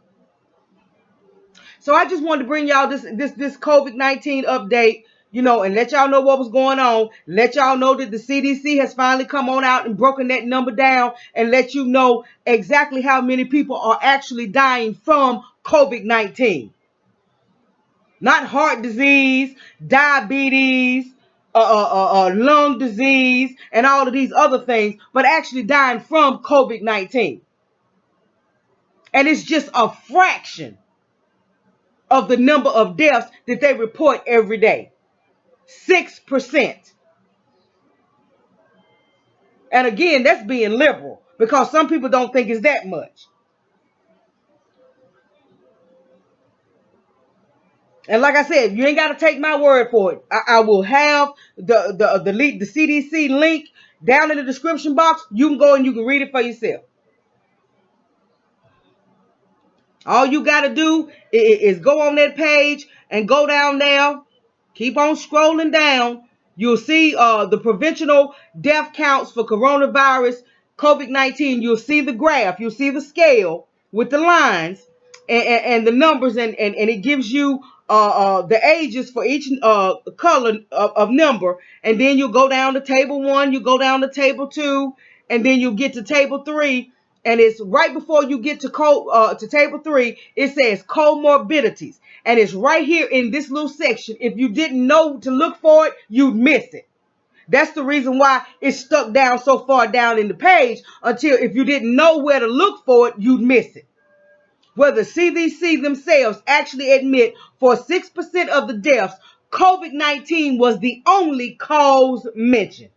A: So I just wanted to bring y'all this COVID-19 update, you know, and let y'all know what was going on. Let y'all know that the CDC has finally come on out and broken that number down and let you know exactly how many people are actually dying from COVID-19. Not heart disease, diabetes, lung disease, and all of these other things, but actually dying from COVID-19. And it's just a fraction of the number of deaths that they report every day. 6%. And again, that's being liberal because some people don't think it's that much. And like I said, you ain't got to take my word for it. I will have the CDC link down in the description box. You can go and you can read it for yourself. All you got to do is go on that page and go down there. Keep on scrolling down. You'll see the provincial death counts for coronavirus, COVID-19. You'll see the graph. You'll see the scale with the lines and the numbers, and it gives you the ages for each color of number. And then you go down to table 1, you go down to table 2, and then you get to table 3. And it's right before you get to table 3, it says comorbidities. And it's right here in this little section. If you didn't know to look for it, you'd miss it. That's the reason why it's stuck down so far down in the page, until if you didn't know where to look for it, you'd miss it. Where the CDC themselves actually admit for 6% of the deaths, COVID-19 was the only cause mentioned.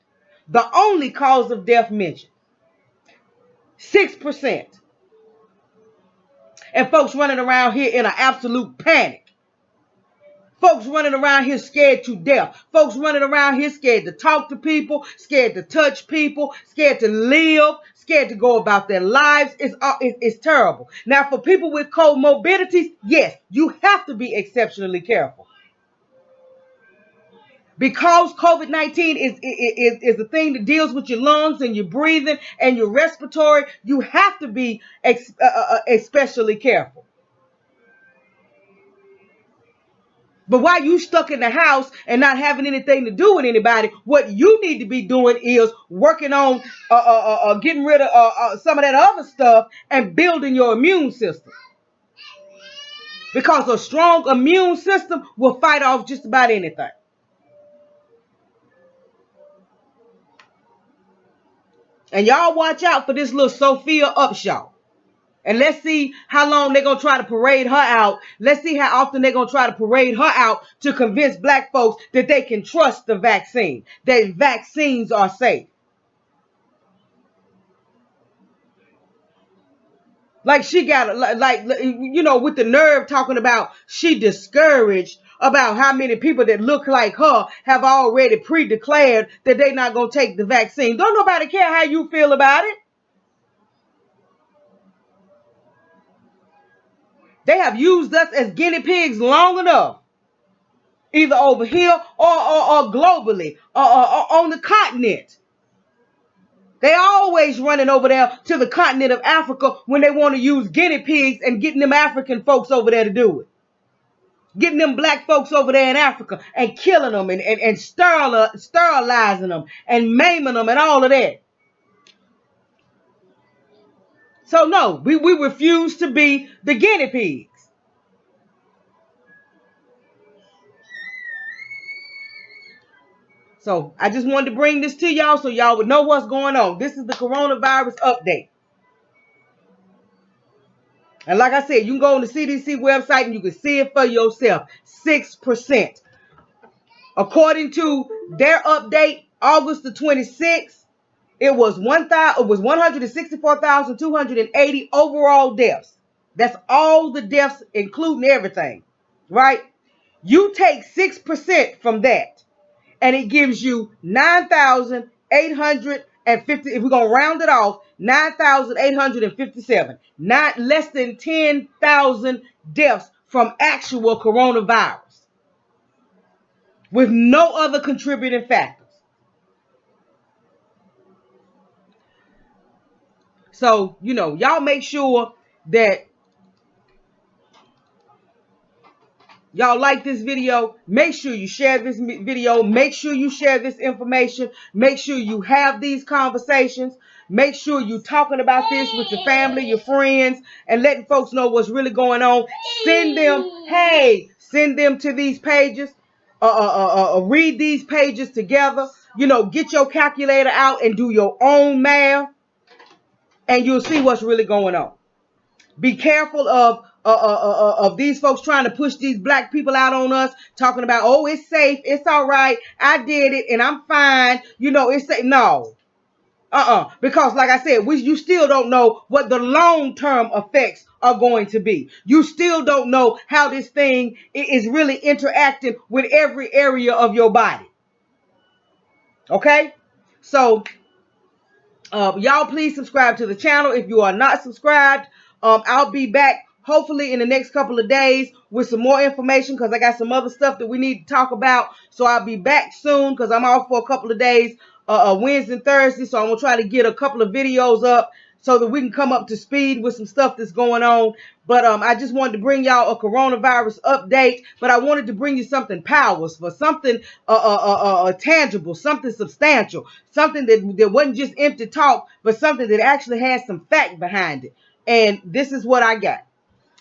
A: The only cause of death mentioned. 6%. And folks running around here in an absolute panic. Folks running around here scared to death. Folks running around here scared to talk to people, scared to touch people, scared to live, scared to go about their lives. It's terrible. Now, for people with comorbidities, yes, you have to be exceptionally careful. Because COVID-19 is the thing that deals with your lungs and your breathing and your respiratory, you have to be especially careful. But while you stuck in the house and not having anything to do with anybody, what you need to be doing is working on getting rid of some of that other stuff and building your immune system. Because a strong immune system will fight off just about anything. And y'all watch out for this little Sophia Upshaw. And let's see how long they're going to try to parade her out. Let's see how often they're going to try to parade her out to convince black folks that they can trust the vaccine, that vaccines are safe. Like she got, with the nerve talking about she discouraged about how many people that look like her have already pre-declared that they're not going to take the vaccine. Don't nobody care how you feel about it. They have used us as guinea pigs long enough, either over here or globally, or on the continent. They always running over there to the continent of Africa when they want to use guinea pigs and getting them African folks over there to do it. Getting them black folks over there in Africa and killing them and sterilizing them and maiming them and all of that. So no, we refuse to be the guinea pigs. So I just wanted to bring this to y'all so y'all would know what's going on. This is the coronavirus update. And like I said, you can go on the CDC website and you can see it for yourself. 6%. According to their update, August the 26th, it was 164,280 overall deaths. That's all the deaths, including everything, right? You take 6% from that, and it gives you 9,850. If we're going to round it off, 9,857. Not less than 10,000 deaths from actual coronavirus with no other contributing factors. So, y'all make sure that y'all like this video. Make sure you share this video. Make sure you share this information. Make sure you have these conversations. Make sure you're talking about this with your family, your friends, and letting folks know what's really going on. Send them to these pages. Read these pages together. Get your calculator out and do your own math, and you'll see what's really going on. Be careful of of these folks trying to push these black people out on us, talking about, oh, it's safe, it's all right, I did it and I'm fine, you know, it's safe. No. Because like I said, you still don't know what the long-term effects are going to be. You still don't know how this thing is really interacting with every area of your body. Okay? So, y'all please subscribe to the channel if you are not subscribed. I'll be back hopefully in the next couple of days with some more information because I got some other stuff that we need to talk about. So I'll be back soon because I'm off for a couple of days, Wednesday and Thursday. So I'm going to try to get a couple of videos up so that we can come up to speed with some stuff that's going on. But I just wanted to bring y'all a coronavirus update. But I wanted to bring you something powerful, something tangible, something substantial, something that wasn't just empty talk, but something that actually has some fact behind it. And this is what I got.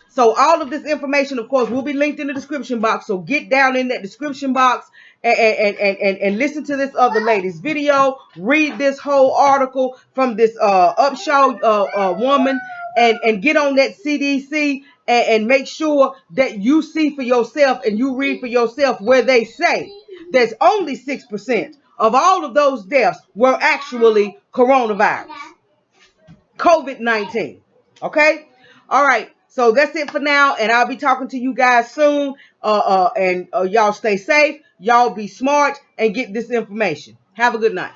A: So all of this information, of course, will be linked in the description box. So get down in that description box and listen to this other lady's video. Read this whole article from this Upshaw woman and get on that CDC and make sure that you see for yourself and you read for yourself where they say there's only 6% of all of those deaths were actually coronavirus, COVID-19. Okay? All right. So that's it for now, and I'll be talking to you guys soon. And y'all stay safe, y'all be smart, and get this information. Have a good night.